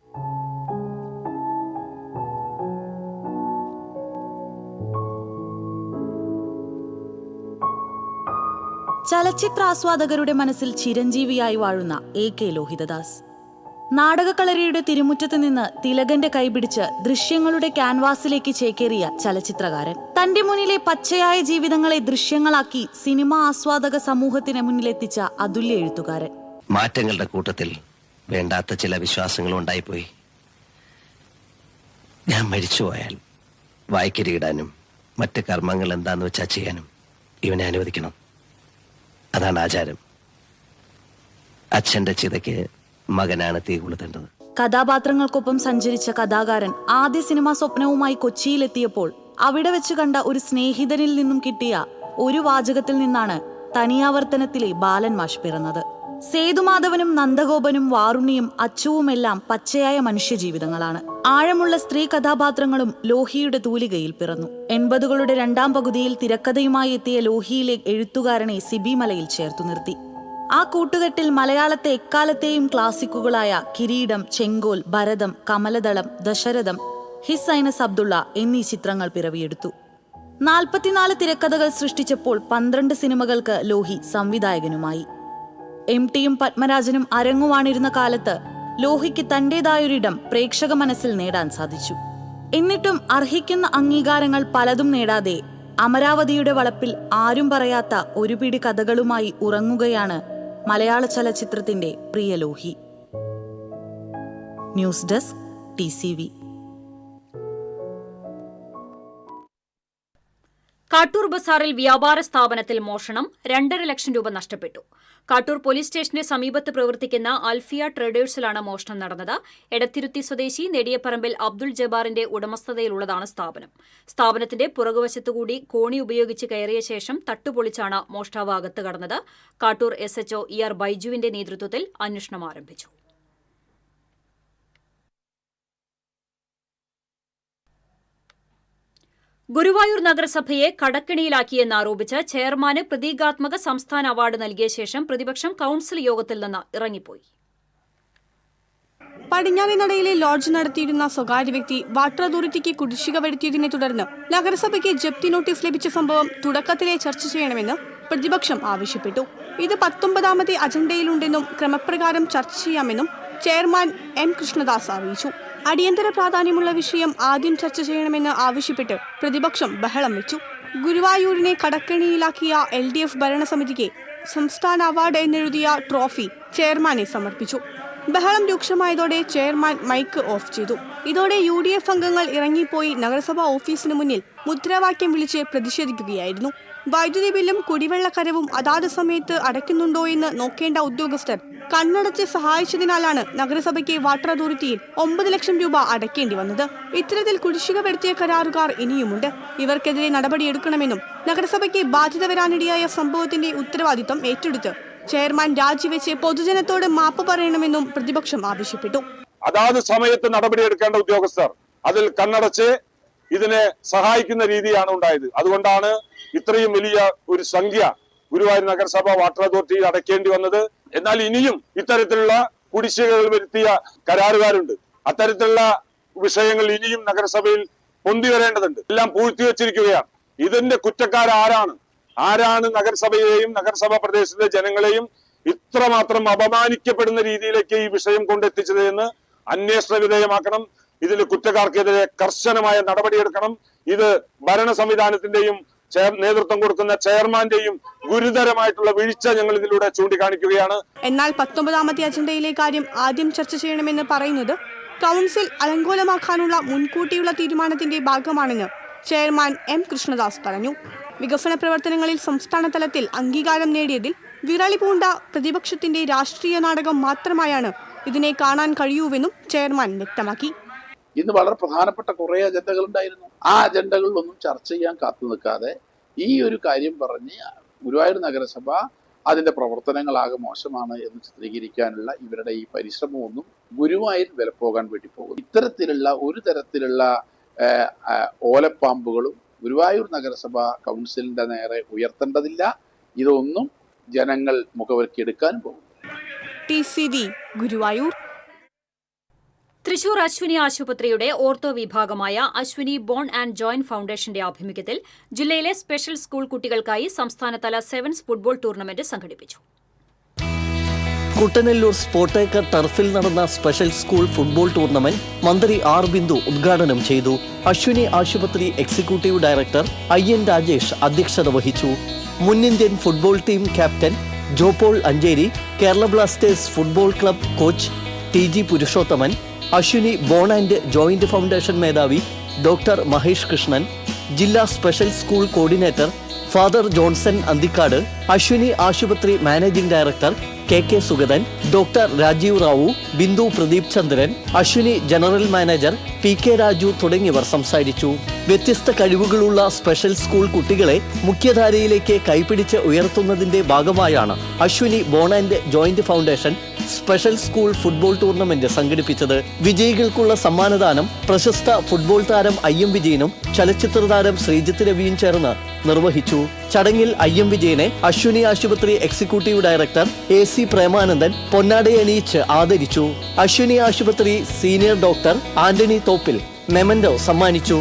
Speaker 20: ചലച്ചിത്രാസ്വാദകരുടെ മനസ്സിൽ ചിരഞ്ജീവിയായി വാഴുന്ന AK ലോഹിതദാസ്. നാടകക്കളരിയുടെ തിരുമുറ്റത്ത് നിന്ന് തിലകന്റെ കൈപിടിച്ച് ദൃശ്യങ്ങളുടെ ക്യാൻവാസിലേക്ക് ചേക്കേറിയ ചലച്ചിത്രകാരൻ. തന്റെ മുന്നിലെ പച്ചയായ ജീവിതങ്ങളെ ദൃശ്യങ്ങളാക്കി സിനിമാ ആസ്വാദക സമൂഹത്തിന് മുന്നിലെത്തിച്ച അതുല്യ എഴുത്തുകാരൻ.
Speaker 21: മാറ്റങ്ങളുടെ കൂട്ടത്തിൽ വേണ്ടാത്ത ചില വിശ്വാസങ്ങളും ഉണ്ടായിപ്പോയി. ഞാൻ മരിച്ചുപോയാൽ വായിക്കരിയിടാനും മറ്റ് കർമ്മങ്ങൾ എന്താന്ന് വെച്ചാൽ ചെയ്യാനും ഇവനെ അനുവദിക്കണം. അതാണ് ആചാരം. അച്ഛന്റെ ചിതയ്ക്ക് മകനാണ് തീ കൊളുത്തേണ്ടത്.
Speaker 20: കഥാപാത്രങ്ങൾക്കൊപ്പം സഞ്ചരിച്ച കഥാകാരൻ ആദ്യ സിനിമാ സ്വപ്നവുമായി കൊച്ചിയിലെത്തിയപ്പോൾ അവിടെ വെച്ച് കണ്ട ഒരു സ്നേഹിതനിൽ നിന്നും കിട്ടിയ ഒരു വാചകത്തിൽ നിന്നാണ് തനിയാവർത്തനത്തിലെ ബാലൻ മാഷ് പിറന്നത്. സേതുമാധവനും നന്ദഗോപനും വാറുണ്ണിയും അച്ചുവുമെല്ലാം പച്ചയായ മനുഷ്യജീവിതങ്ങളാണ്. ആഴമുള്ള സ്ത്രീ കഥാപാത്രങ്ങളും ലോഹിയുടെ തൂലികയിൽ പിറന്നു. 80കളുടെ രണ്ടാം പകുതിയിൽ തിരക്കഥയുമായി എത്തിയ ലോഹിയിലെ എഴുത്തുകാരനെ സിബി മലയിൽ ചേർത്തു നിർത്തി. ആ കൂട്ടുകെട്ടിൽ മലയാളത്തെ എക്കാലത്തെയും ക്ലാസിക്കുകളായ കിരീടം, ചെങ്കോൽ, ഭരതം, കമലദളം, ദശരഥം, ഹിസ് സൈനസ് അബ്ദുള്ള എന്നീ ചിത്രങ്ങൾ പിറവിയെടുത്തു. 44 തിരക്കഥകൾ സൃഷ്ടിച്ചപ്പോൾ 12 സിനിമകൾക്ക് ലോഹി സംവിധായകനുമായി. MTയും പത്മരാജനും അരങ്ങുവാണിരുന്ന കാലത്ത് ലോഹിക്ക് തന്റേതായൊരിടം പ്രേക്ഷക മനസ്സിൽ നേടാൻ സാധിച്ചു. എന്നിട്ടും അർഹിക്കുന്ന അംഗീകാരങ്ങൾ പലതും നേടാതെ അമരാവതിയുടെ വളപ്പിൽ ആരും പറയാത്ത ഒരു പിടി കഥകളുമായി ഉറങ്ങുകയാണ് മലയാള ചലച്ചിത്രത്തിന്റെ പ്രിയ Lohi. News Desk TCV.
Speaker 1: Kattoor ബസാറിൽ വ്യാപാര സ്ഥാപനത്തിൽ മോഷണം, 2.5 ലക്ഷം രൂപ നഷ്ടപ്പെട്ടു. കാട്ടൂർ പോലീസ് സ്റ്റേഷന് സമീപത്ത് പ്രവർത്തിക്കുന്ന അൽഫിയ ട്രേഡേഴ്സിലാണ് മോഷണം നടന്നത്. എടത്തിരുത്തി സ്വദേശി നെടിയപ്പറമ്പിൽ അബ്ദുൾ ജബ്ബാറിന്റെ ഉടമസ്ഥതയിലുള്ളതാണ് സ്ഥാപനം. സ്ഥാപനത്തിന്റെ പുറകുവശത്തുകൂടി കോണി ഉപയോഗിച്ച് കയറിയ ശേഷം തട്ടുപൊളിച്ചാണ് മോഷ്ടാവ് അകത്ത് കടന്നത്. കാട്ടൂർ SHO ER ബൈജുവിന്റെ നേതൃത്വത്തിൽ അന്വേഷണം ആരംഭിച്ചു. ഗുരുവായൂർ നഗരസഭയെ കടക്കിണിയിലാക്കിയെന്നാരോപിച്ച് ചെയർമാന് പ്രതീകാത്മക സംസ്ഥാന അവാർഡ് നൽകിയ ശേഷം പ്രതിപക്ഷം കൌൺസിൽ യോഗത്തിൽ നിന്ന് ഇറങ്ങിപ്പോയി.
Speaker 22: പടിഞ്ഞാറേനടയിലെ ലോഡ്ജ് നടത്തിയിരുന്ന സ്വകാര്യ വ്യക്തി വാട്ടർ അതോറിറ്റിക്ക് കുടിശ്ശിക വരുത്തിയതിനെ തുടർന്ന് നഗരസഭയ്ക്ക് ജപ്തി നോട്ടീസ് ലഭിച്ച സംഭവം തുടക്കത്തിലെ ചർച്ച ചെയ്യണമെന്ന് പ്രതിപക്ഷം ആവശ്യപ്പെട്ടു. ഇത് 19ാമത്തെ അജണ്ടയിലുണ്ടെന്നും ക്രമപ്രകാരം ചർച്ച ചെയ്യാമെന്നും ചെയർമാൻ M കൃഷ്ണദാസ് അറിയിച്ചു. അടിയന്തര പ്രാധാന്യമുള്ള വിഷയം ആദ്യം ചർച്ച ചെയ്യണമെന്ന് ആവശ്യപ്പെട്ട് പ്രതിപക്ഷം ബഹളം വെച്ചു. ഗുരുവായൂരിനെ കടക്കെണിയിലാക്കിയ LDF ഭരണസമിതിക്ക് സംസ്ഥാന അവാർഡ് എന്നെഴുതിയ ട്രോഫി ചെയർമാനെ സമർപ്പിച്ചു. ബഹളം രൂക്ഷമായതോടെ ചെയർമാൻ മൈക്ക് ഓഫ് ചെയ്തു. ഇതോടെ UDF അംഗങ്ങൾ ഇറങ്ങിപ്പോയി നഗരസഭാ ഓഫീസിന് മുന്നിൽ മുദ്രാവാക്യം വിളിച്ച് പ്രതിഷേധിക്കുകയായിരുന്നു. വൈദ്യുതി ബില്ലും കുടിവെള്ളക്കരവും അതാത് സമയത്ത് അടയ്ക്കുന്നുണ്ടോ എന്ന് നോക്കേണ്ട ഉദ്യോഗസ്ഥർ കണ്ണടച്ച് സഹായിച്ചതിനാലാണ് നഗരസഭയ്ക്ക് വാട്ടർ അതോറിറ്റിയിൽ 9 ലക്ഷം രൂപ അടയ്ക്കേണ്ടി വന്നത്. ഇത്തരത്തിൽ കുടിശ്ശിക വരുത്തിയ കരാറുകാർ ഇനിയുമുണ്ട്. ഇവർക്കെതിരെ നടപടിയെടുക്കണമെന്നും നഗരസഭയ്ക്ക് ബാധ്യത വരാനിടയായ സംഭവത്തിന്റെ ഉത്തരവാദിത്തം ഏറ്റെടുത്ത് ചെയർമാൻ രാജിവെച്ച് പൊതുജനത്തോട് മാപ്പ് പറയണമെന്നും പ്രതിപക്ഷം ആവശ്യപ്പെട്ടു.
Speaker 12: അതാത് സമയത്ത് നടപടിയെടുക്കേണ്ട ഉദ്യോഗസ്ഥർ അതിൽ കണ്ണടച്ച് ഇതിനെ സഹായിക്കുന്ന രീതിയാണ് ഉണ്ടായത്. അതുകൊണ്ടാണ് ഇത്രയും വലിയ ഒരു സംഖ്യ ഗുരുവായൂർ നഗരസഭ വാട്ടർ അതോറിറ്റിയിൽ അടയ്ക്കേണ്ടി വന്നത്. എന്നാൽ ഇനിയും ഇത്തരത്തിലുള്ള കുടിശ്ശികകൾ വരുത്തിയ കരാറുകാരുണ്ട്. അത്തരത്തിലുള്ള വിഷയങ്ങൾ ഇനിയും നഗരസഭയിൽ പൊന്തി വരേണ്ടതുണ്ട്. എല്ലാം പൂഴ്ത്തിവെച്ചിരിക്കുകയാണ്. ഇതിന്റെ കുറ്റക്കാരാരാണ്? ആരാണ് നഗരസഭയെയും നഗരസഭാ പ്രദേശത്തെ ജനങ്ങളെയും ഇത്രമാത്രം അപമാനിക്കപ്പെടുന്ന രീതിയിലേക്ക് ഈ വിഷയം കൊണ്ടെത്തിച്ചത് എന്ന് അന്വേഷണ വിധേയമാക്കണം. ഇതിൽ കുറ്റക്കാർക്കെതിരെ കർശനമായ നടപടിയെടുക്കണം. ഇത് ഭരണ സംവിധാനത്തിന്റെയും നേതൃത്വം കൊടുക്കുന്ന ചെയർമാന്റെയും ഗുരുതരമായിട്ടുള്ള വീഴ്ച ഞങ്ങൾ ഇതിലൂടെ ചൂണ്ടിക്കാണിക്കുകയാണ്.
Speaker 22: എന്നാൽ 19ാമത്തെ അജണ്ടയിലെ കാര്യം ആദ്യം ചർച്ച ചെയ്യണമെന്ന് പറയുന്നത് കൗൺസിൽ അലങ്കോലമാക്കാനുള്ള മുൻകൂട്ടിയുള്ള തീരുമാനത്തിന്റെ ഭാഗമാണെന്ന് ചെയർമാൻ എം കൃഷ്ണദാസ് പറഞ്ഞു. വികസന പ്രവർത്തനങ്ങളിൽ സംസ്ഥാന തലത്തിൽ അംഗീകാരം നേടിയതിൽ വിറളി പൂണ്ട പ്രതിപക്ഷത്തിന്റെ രാഷ്ട്രീയ നാടകം മാത്രമായാണ് ഇതിനെ കാണാൻ കഴിയൂവെന്നും ചെയർമാൻ വ്യക്തമാക്കി.
Speaker 5: ഇന്ന് വളരെ പ്രധാനപ്പെട്ട കുറേ അജണ്ടകൾ ഉണ്ടായിരുന്നു. ആ അജണ്ടകളിലൊന്നും ചർച്ച ചെയ്യാൻ കാത്തു നിൽക്കാതെ ഈ ഒരു കാര്യം പറഞ്ഞ് ഗുരുവായൂർ നഗരസഭ അതിന്റെ പ്രവർത്തനങ്ങളാകെ മോശമാണ് എന്ന് ചിത്രീകരിക്കാനുള്ള ഇവരുടെ ഈ പരിശ്രമമൊന്നും ഗുരുവായൂർ വിലപ്പോകാൻ വേണ്ടി പോകും. ഇത്തരത്തിലുള്ള ഒരു തരത്തിലുള്ള ഓലപ്പാമ്പുകളും ഗുരുവായൂർ നഗരസഭ കൗൺസിലിന്റെ നേരെ ഉയർത്തേണ്ടതില്ല. ഇതൊന്നും ജനങ്ങൾ മുഖവർക്കെടുക്കാൻ പോകും.
Speaker 22: TCD ഗുരുവായൂർ.
Speaker 1: തൃശൂർ അശ്വിനി ആശുപത്രിയുടെ ഓർത്തോ വിഭാഗമായ അശ്വിനി ബോൺ ആൻഡ് ജോയിന്റ് ഫൌണ്ടേഷന്റെ ആഭിമുഖ്യത്തിൽ ജില്ലയിലെ സ്പെഷ്യൽ സ്കൂൾ കുട്ടികൾക്കായി സംസ്ഥാനതല സെവൻസ് ഫുട്ബോൾ ടൂർണമെന്റ് സംഘടിപ്പിച്ചു.
Speaker 21: കുട്ടനെല്ലൂർ സ്പോർട്ടേക്കർ ടർഫിൽ നടന്ന സ്പെഷ്യൽ സ്കൂൾ ഫുട്ബോൾ ടൂർണമെന്റ് മന്ത്രി ആർ ബിന്ദു ഉദ്ഘാടനം ചെയ്തു. അശ്വിനി ആശുപത്രി എക്സിക്യൂട്ടീവ് ഡയറക്ടർ IN രാജേഷ് അധ്യക്ഷത വഹിച്ചു. മുൻ Indian football team captain Jopaul Ancheri, Kerala Blasters football club coach TG Purushothaman, Ashwini bone and joint Foundation മേധാവി ഡോക്ടർ മഹേഷ് കൃഷ്ണൻ, ജില്ലാ special school coordinator Father Johnson Anthikad, Ashwini ആശുപത്രി managing director KK Sugathan, doctor Rajeev Rao, Bindu Pradeep Chandran, Ashwini general manager PK Raju തുടങ്ങിയവർ സംസാരിച്ചു. വ്യത്യസ്ത കഴിവുകളുള്ള സ്പെഷ്യൽ സ്കൂൾ കുട്ടികളെ മുഖ്യധാരയിലേക്ക് കൈപിടിച്ച് ഉയർത്തുന്നതിന്റെ ഭാഗമായാണ് Ashwini bone and joint foundation special school football tournament സംഘടിപ്പിച്ചത്. വിജയികൾക്കുള്ള സമ്മാനദാനം പ്രശസ്ത ഫുട്ബോൾ താരം IM വിജയനും ചലച്ചിത്ര താരം ശ്രീജിത്ത് രവിയും ചേർന്ന് നിർവഹിച്ചു. ചടങ്ങിൽ IM വിജയനെ അശ്വിനി ആശുപത്രി എക്സിക്യൂട്ടീവ് ഡയറക്ടർ AC പ്രേമാനന്ദൻ പൊന്നാടയണിയിച്ച് ആദരിച്ചു. അശ്വിനി ആശുപത്രി senior doctor Antony Thoppil memento സമ്മാനിച്ചു.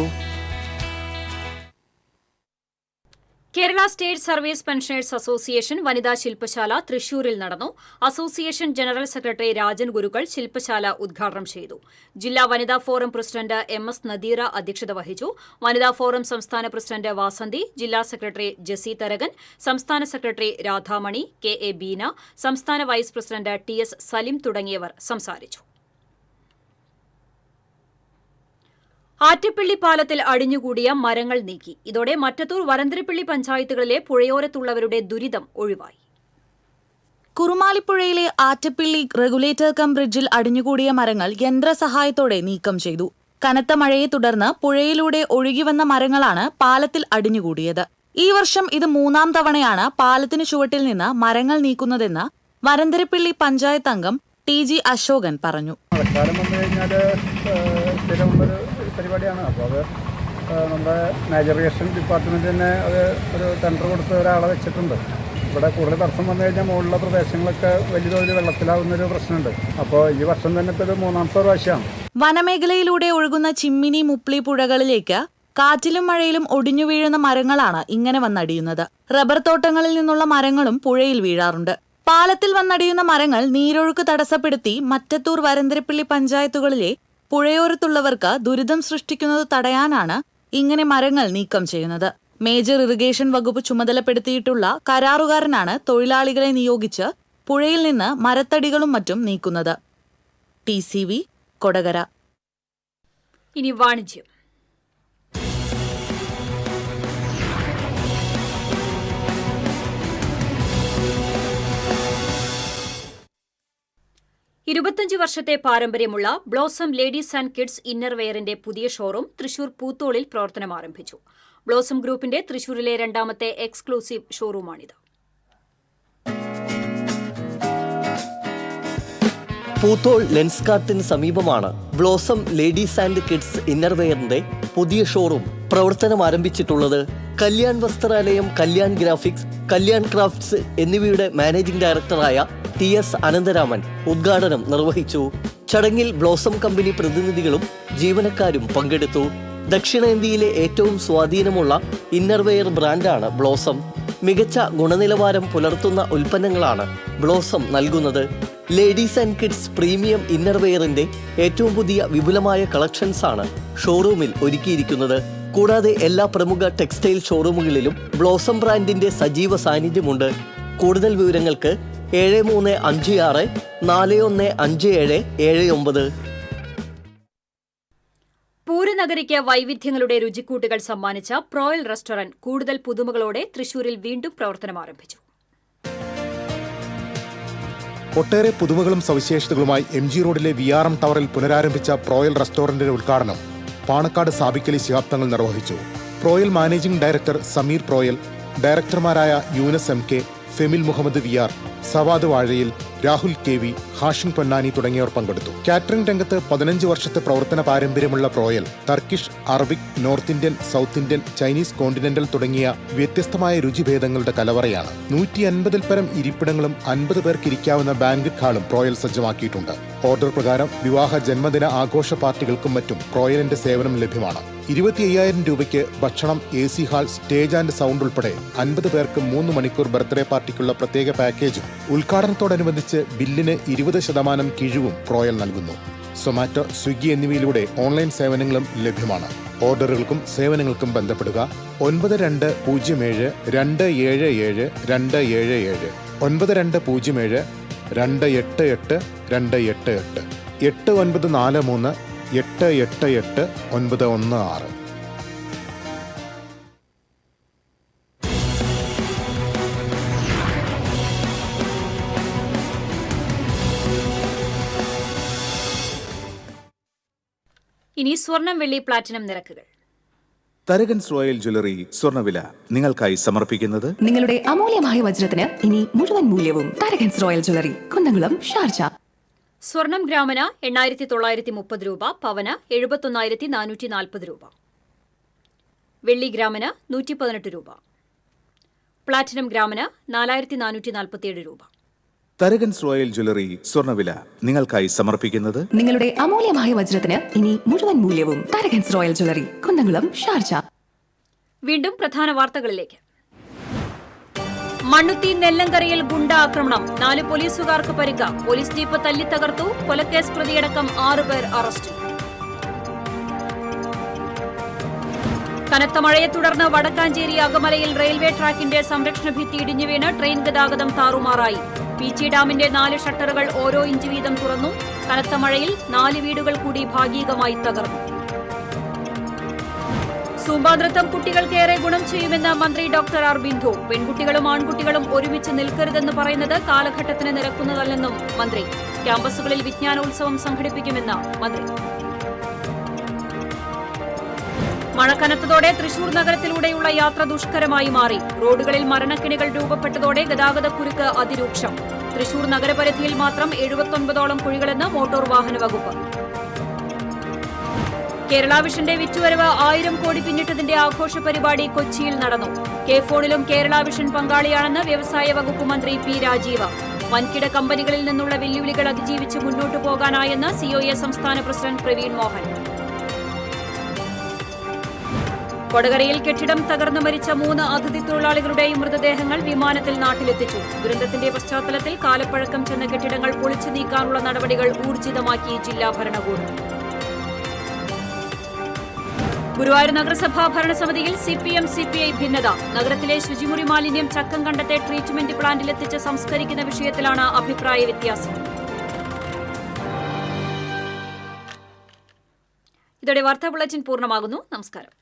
Speaker 1: Kerala State Service Pensioners Association വനിതാ ശില്പശാല തൃശൂരിൽ നടന്നു. Association general secretary Rajan Gurukkal ശില്പശാല ഉദ്ഘാടനം ചെയ്തു. ജില്ലാ വനിതാ ഫോറം പ്രസിഡന്റ് MS നദീറ അധ്യക്ഷത വഹിച്ചു. വനിതാ ഫോറം സംസ്ഥാന പ്രസിഡന്റ് വാസന്തി, ജില്ലാ സെക്രട്ടറി ജെസി തരകൻ, സംസ്ഥാന സെക്രട്ടറി രാധാമണി, KA ബീന, സംസ്ഥാന വൈസ് പ്രസിഡന്റ് TS സലിം തുടങ്ങിയവർ സംസാരിച്ചു. ആറ്റപ്പിള്ളി പാലത്തിൽ അടിഞ്ഞുകൂടിയ മരങ്ങൾ നീക്കി. ഇതോടെ മറ്റത്തൂർ വരന്തരപ്പിള്ളി പഞ്ചായത്തുകളിലെ പുഴയോരത്തുള്ളവരുടെ ദുരിതം ഒഴിവായി.
Speaker 20: കുറുമാലിപ്പുഴയിലെ ആറ്റപ്പിള്ളി റെഗുലേറ്റർ കം ബ്രിഡ്ജിൽ അടിഞ്ഞുകൂടിയ മരങ്ങൾ യന്ത്രസഹായത്തോടെ നീക്കം ചെയ്തു. കനത്ത മഴയെ തുടർന്ന് പുഴയിലൂടെ ഒഴുകിവന്ന മരങ്ങളാണ് പാലത്തിൽ അടിഞ്ഞുകൂടിയത്. ഈ വർഷം ഇത് 3ാം തവണയാണ് പാലത്തിന് ചുവട്ടിൽ നിന്ന് മരങ്ങൾ നീക്കുന്നതെന്ന് വരന്തരപ്പിള്ളി പഞ്ചായത്ത് അംഗം TG അശോകൻ പറഞ്ഞു.
Speaker 11: പരിപാടിയാണ്. അപ്പോൾ അത് നമ്മുടെ നാച്ചുറേഷൻ ഡിപ്പാർട്ട്മെന്റ് തന്നെ അത് ഒരു ടെൻഡർ കൊടുത്ത് ഒരാളെ വെച്ചിട്ടുണ്ട്. ഇവിടെ കൂടുതൽ തടസ്സം വന്നു കഴിഞ്ഞാൽ മുകളിലുള്ള പ്രദേശങ്ങളൊക്കെ വലിയ തോതിൽ വെള്ളത്തിലാവുന്നൊരു പ്രശ്നമുണ്ട്. അപ്പോൾ ഈ വർഷം തന്നെ ഇപ്പോൾ ഇത് 3ാമത്തെ പ്രാവശ്യമാണ്.
Speaker 20: വനമേഖലയിലൂടെ ഒഴുകുന്ന ചിമ്മിനി, മുപ്ലി പുഴകളിലേക്ക് കാറ്റിലും മഴയിലും ഒടിഞ്ഞു വീഴുന്ന മരങ്ങളാണ് ഇങ്ങനെ വന്നടിയുന്നത്. റബ്ബർ തോട്ടങ്ങളിൽ നിന്നുള്ള മരങ്ങളും പുഴയിൽ വീഴാറുണ്ട്. പാലത്തിൽ വന്നടിയുന്ന മരങ്ങൾ നീരൊഴുക്ക് തടസ്സപ്പെടുത്തി മറ്റത്തൂർ വരന്തരപ്പിള്ളി പഞ്ചായത്തുകളിലെ പുഴയോരത്തുള്ളവർക്ക് ദുരിതം സൃഷ്ടിക്കുന്നത് തടയാനാണ് ഇങ്ങനെ മരങ്ങൾ നീക്കം ചെയ്യുന്നത്. മേജർ ഇറിഗേഷൻ വകുപ്പ് ചുമതലപ്പെടുത്തിയിട്ടുള്ള കരാറുകാരനാണ് തൊഴിലാളികളെ നിയോഗിച്ച് പുഴയിൽ നിന്ന് മരത്തടികളും മറ്റും നീക്കുന്നത്. TCV കൊടകര.
Speaker 1: ഇനി വാണിജ്യം. 25 വർഷത്തെ പാരമ്പര്യമുള്ള ബ്ലോസം ലേഡീസ് ആൻഡ് കിഡ്സ് ഇന്നർവെയറിന്റെ പുതിയ ഷോറൂം തൃശൂർ പൂത്തോളിൽ പ്രവർത്തനം ആരംഭിച്ചു. ബ്ലോസം ഗ്രൂപ്പിന്റെ തൃശൂരിലെ രണ്ടാമത്തെ എക്സ്ക്ലൂസീവ് ഷോറൂമാണിത്.
Speaker 21: പൂത്തോൾ ലെൻസ്കാർട്ടിന് സമീപമാണ് ബ്ലോസം ലേഡീസ് ആൻഡ് കിഡ്സ് ഇന്നർവെയറിന്റെ പുതിയ ഷോറൂം പ്രവർത്തനം ആരംഭിച്ചിട്ടുള്ളത്. കല്യാൺ വസ്ത്രാലയം, കല്യാൺ ഗ്രാഫിക്സ്, കല്യാൺ ക്രാഫ്റ്റ്സ് എന്നിവയുടെ മാനേജിംഗ് ഡയറക്ടറായ TS അനന്തരാമൻ ഉദ്ഘാടനം നിർവഹിച്ചു. ചടങ്ങിൽ ബ്ലോസം കമ്പനി പ്രതിനിധികളും ജീവനക്കാരും പങ്കെടുത്തു. ദക്ഷിണേന്ത്യയിലെ ഏറ്റവും സ്വാധീനമുള്ള ഇന്നർവെയർ ബ്രാൻഡാണ് ബ്ലോസം. മികച്ച ഗുണനിലവാരം പുലർത്തുന്ന ഉൽപ്പന്നങ്ങളാണ് ബ്ലോസം നൽകുന്നത്. ലേഡീസ് ആൻഡ് കിഡ്സ് പ്രീമിയം ഇന്നർവെയറിന്റെ ഏറ്റവും പുതിയ വിപുലമായ കളക്ഷൻസാണ് ഷോറൂമിൽ ഒരുക്കിയിരിക്കുന്നത്. കൂടാതെ എല്ലാ പ്രമുഖ ടെക്സ്റ്റൈൽ ഷോറൂമുകളിലും ബ്ലോസം ബ്രാൻഡിന്റെ സജീവ സാന്നിധ്യമുണ്ട്. കൂടുതൽ വിവരങ്ങൾക്ക് 7356 415779.
Speaker 1: പൂരനഗരിക്ക് വൈവിധ്യങ്ങളുടെ രുചിക്കൂട്ടുകൾ സമ്മാനിച്ച പ്രോയൽ റെസ്റ്റോറന്റ് കൂടുതൽ പുതുമകളോടെ തൃശൂരിൽ വീണ്ടും പ്രവർത്തനം ആരംഭിച്ചു.
Speaker 2: ഒട്ടേറെ പുതുമകളും സവിശേഷതകളുമായി MG റോഡിലെ VRM ടവറിൽ പുനരാരംഭിച്ച പ്രോയൽ റെസ്റ്റോറന്റിന്റെ ഉദ്ഘാടനം പാണക്കാട് സാബിക്കലി ശിഹാബ് തങ്ങൾ നിർവഹിച്ചു. പ്രോയൽ മാനേജിംഗ് ഡയറക്ടർ സമീർ പ്രോയൽ, ഡയറക്ടർമാരായ Yunus MK, Femil Muhammad VR, Savad Vazhayil, Rahul KV, Hashim Ponnani തുടങ്ങിയവർ പങ്കെടുത്തു. കാറ്ററിംഗ് രംഗത്ത് 15 വർഷത്തെ പ്രവർത്തന പാരമ്പര്യമുള്ള Proyal Turkish, Arabic, north Indian, south Indian, Chinese, continental തുടങ്ങിയ വ്യത്യസ്തമായ രുചിഭേദങ്ങളുടെ കലവറയാണ്. 150-ൽ പരം ഇരിപ്പിടങ്ങളും 50 പേർക്ക് ഇരിക്കാവുന്ന ബാങ്ക്വറ്റ് ഹാളും പ്രോയൽ സജ്ജമാക്കിയിട്ടുണ്ട്. ഓർഡർ പ്രകാരം വിവാഹ, ജന്മദിന ആഘോഷ പാർട്ടികൾക്കും മറ്റും പ്രോയലിന്റെ സേവനം ലഭ്യമാണ്. 25,000 രൂപയ്ക്ക് ഭക്ഷണം, AC hall, stage and sound ഉൾപ്പെടെ 50 പേർക്ക് 3 മണിക്കൂർ ബർത്ത്ഡേ പാർട്ടിക്കുള്ള പ്രത്യേക പാക്കേജും ഉദ്ഘാടനത്തോടനുബന്ധിച്ച് ബില്ലിന് 20% കിഴിവും പ്രോയൽ നൽകുന്നു. സൊമാറ്റോ, സ്വിഗ്ഗി എന്നിവയിലൂടെ ഓൺലൈൻ സേവനങ്ങളും ലഭ്യമാണ്. ഓർഡറുകൾക്കും സേവനങ്ങൾക്കും ബന്ധപ്പെടുക 9207 277 277 9207 288 288 8943 888 916.
Speaker 1: ഇനി സ്വർണം, വെള്ളി, പ്ലാറ്റിനം നിരക്കുകൾ.
Speaker 6: തരകൻസ് റോയൽ ജ്വല്ലറി സ്വർണ്ണവില നിങ്ങൾക്കായി സമർപ്പിക്കുന്നത്
Speaker 7: നിങ്ങളുടെ അമൂല്യമായ വജ്രത്തിന് ഇനി മുഴുവൻ മൂല്യവും Tharakans royal jewellery, Kunnamkulam, Sharjah.
Speaker 1: സ്വർണം ഗ്രാമിന് 8,930 രൂപ, പവന് 71,440 രൂപ. വെള്ളി ഗ്രാമിന് 118 രൂപ. പ്ലാറ്റിനം ഗ്രാമിന് 4,447 രൂപ.
Speaker 6: തരകൻസ് റോയൽ ജ്വല്ലറി സ്വർണ്ണവില നിങ്ങൾക്കായി സമർപ്പിക്കുന്നത്
Speaker 7: നിങ്ങളുടെ അമൂല്യമായ വജ്രത്തിന് ഇനി മുഴുവൻ മൂല്യവും Tharakans royal jewellery, Kunnamkulam, Sharjah.
Speaker 1: വീണ്ടും പ്രധാന വാർത്തകളിലേക്ക്. മണ്ണുത്തി നെല്ലങ്കരയിൽ ഗുണ്ട ആക്രമണം, 4 പോലീസുകാർക്ക് പരിക്ക്. പോലീസ് ജീപ്പ് തല്ലിത്തകർത്തു. കൊലക്കേസ് പ്രതിയടക്കം 6 പേർ അറസ്റ്റിൽ. കനത്ത മഴയെ തുടർന്ന് വടക്കാഞ്ചേരി അകമലയിൽ റെയിൽവേ ട്രാക്കിന്റെ സംരക്ഷണ ഭിത്തി ഇടിഞ്ഞു വീണ് ട്രെയിൻ ഗതാഗതം താറുമാറായി. പീച്ചി ഡാമിന്റെ 4 ഷട്ടറുകൾ ഓരോ ഇഞ്ച് വീതം തുറന്നു. കനത്ത മഴയിൽ 4 വീടുകൾ കൂടി ഭാഗികമായി തകർന്നു. സൂംബ നൃത്തം കുട്ടികൾക്കേറെ ഗുണം ചെയ്യുമെന്ന് മന്ത്രി ഡോക്ടർ ആർ ബിന്ദു. പെൺകുട്ടികളും ആൺകുട്ടികളും ഒരുമിച്ച് നിൽക്കരുതെന്ന് പറയുന്നത് കാലഘട്ടത്തിന് നിരക്കുന്നതല്ലെന്നും മന്ത്രി. ക്യാമ്പസുകളിൽ വിജ്ഞാനോത്സവം സംഘടിപ്പിക്കുമെന്ന് മന്ത്രി. മഴ കനത്തതോടെ തൃശൂർ നഗരത്തിലൂടെയുള്ള യാത്ര ദുഷ്കരമായി മാറി. റോഡുകളിൽ മരണക്കിണികൾ രൂപപ്പെട്ടതോടെ ഗതാഗതക്കുരുക്ക് അതിരൂക്ഷം. തൃശൂർ നഗരപരിധിയിൽ മാത്രം 79ഓളം കുഴികളെന്ന് മോട്ടോർ വാഹന വകുപ്പ്. കേരള വിഷന്റെ വിറ്റുവരവ് 1000 കോടി പിന്നിട്ടതിന്റെ ആഘോഷ പരിപാടി കൊച്ചിയിൽ നടന്നു. കെ-ഫോണിലും കേരള വിഷൻ പങ്കാളിയാണെന്ന് വ്യവസായ വകുപ്പ് മന്ത്രി P. രാജീവ്. വൻകിട കമ്പനികളിൽ നിന്നുള്ള വെല്ലുവിളികൾ അതിജീവിച്ച് മുന്നോട്ടു പോകാനായെന്ന് COA സംസ്ഥാന പ്രസിഡന്റ് പ്രവീൺ മോഹൻ. കൊടകരയിൽ കെട്ടിടം തകർന്നു മരിച്ച 3 അതിഥി തൊഴിലാളികളുടെയും മൃതദേഹങ്ങൾ വിമാനത്തിൽ നാട്ടിലെത്തിച്ചു. ദുരന്തത്തിന്റെ പശ്ചാത്തലത്തിൽ കാലപ്പഴക്കം ചെന്ന കെട്ടിടങ്ങൾ പൊളിച്ചു നീക്കാനുള്ള നടപടികൾ ഊർജിതമാക്കി ജില്ലാ ഭരണകൂടം. ഗുരുവായൂർ നഗരസഭാ ഭരണസമിതിയിൽ CPM-CPI ഭിന്നത. നഗരത്തിലെ ശുചിമുറി മാലിന്യം ചക്കംകണ്ടത്തെ ട്രീറ്റ്മെന്റ് പ്ലാന്റിലെത്തിച്ച് സംസ്കരിക്കുന്ന വിഷയത്തിലാണ് അഭിപ്രായ വ്യത്യാസം. ഇതോടെ വാർത്താ ബുള്ളറ്റിൻ പൂർണ്ണമാകുന്നു. നമസ്കാരം.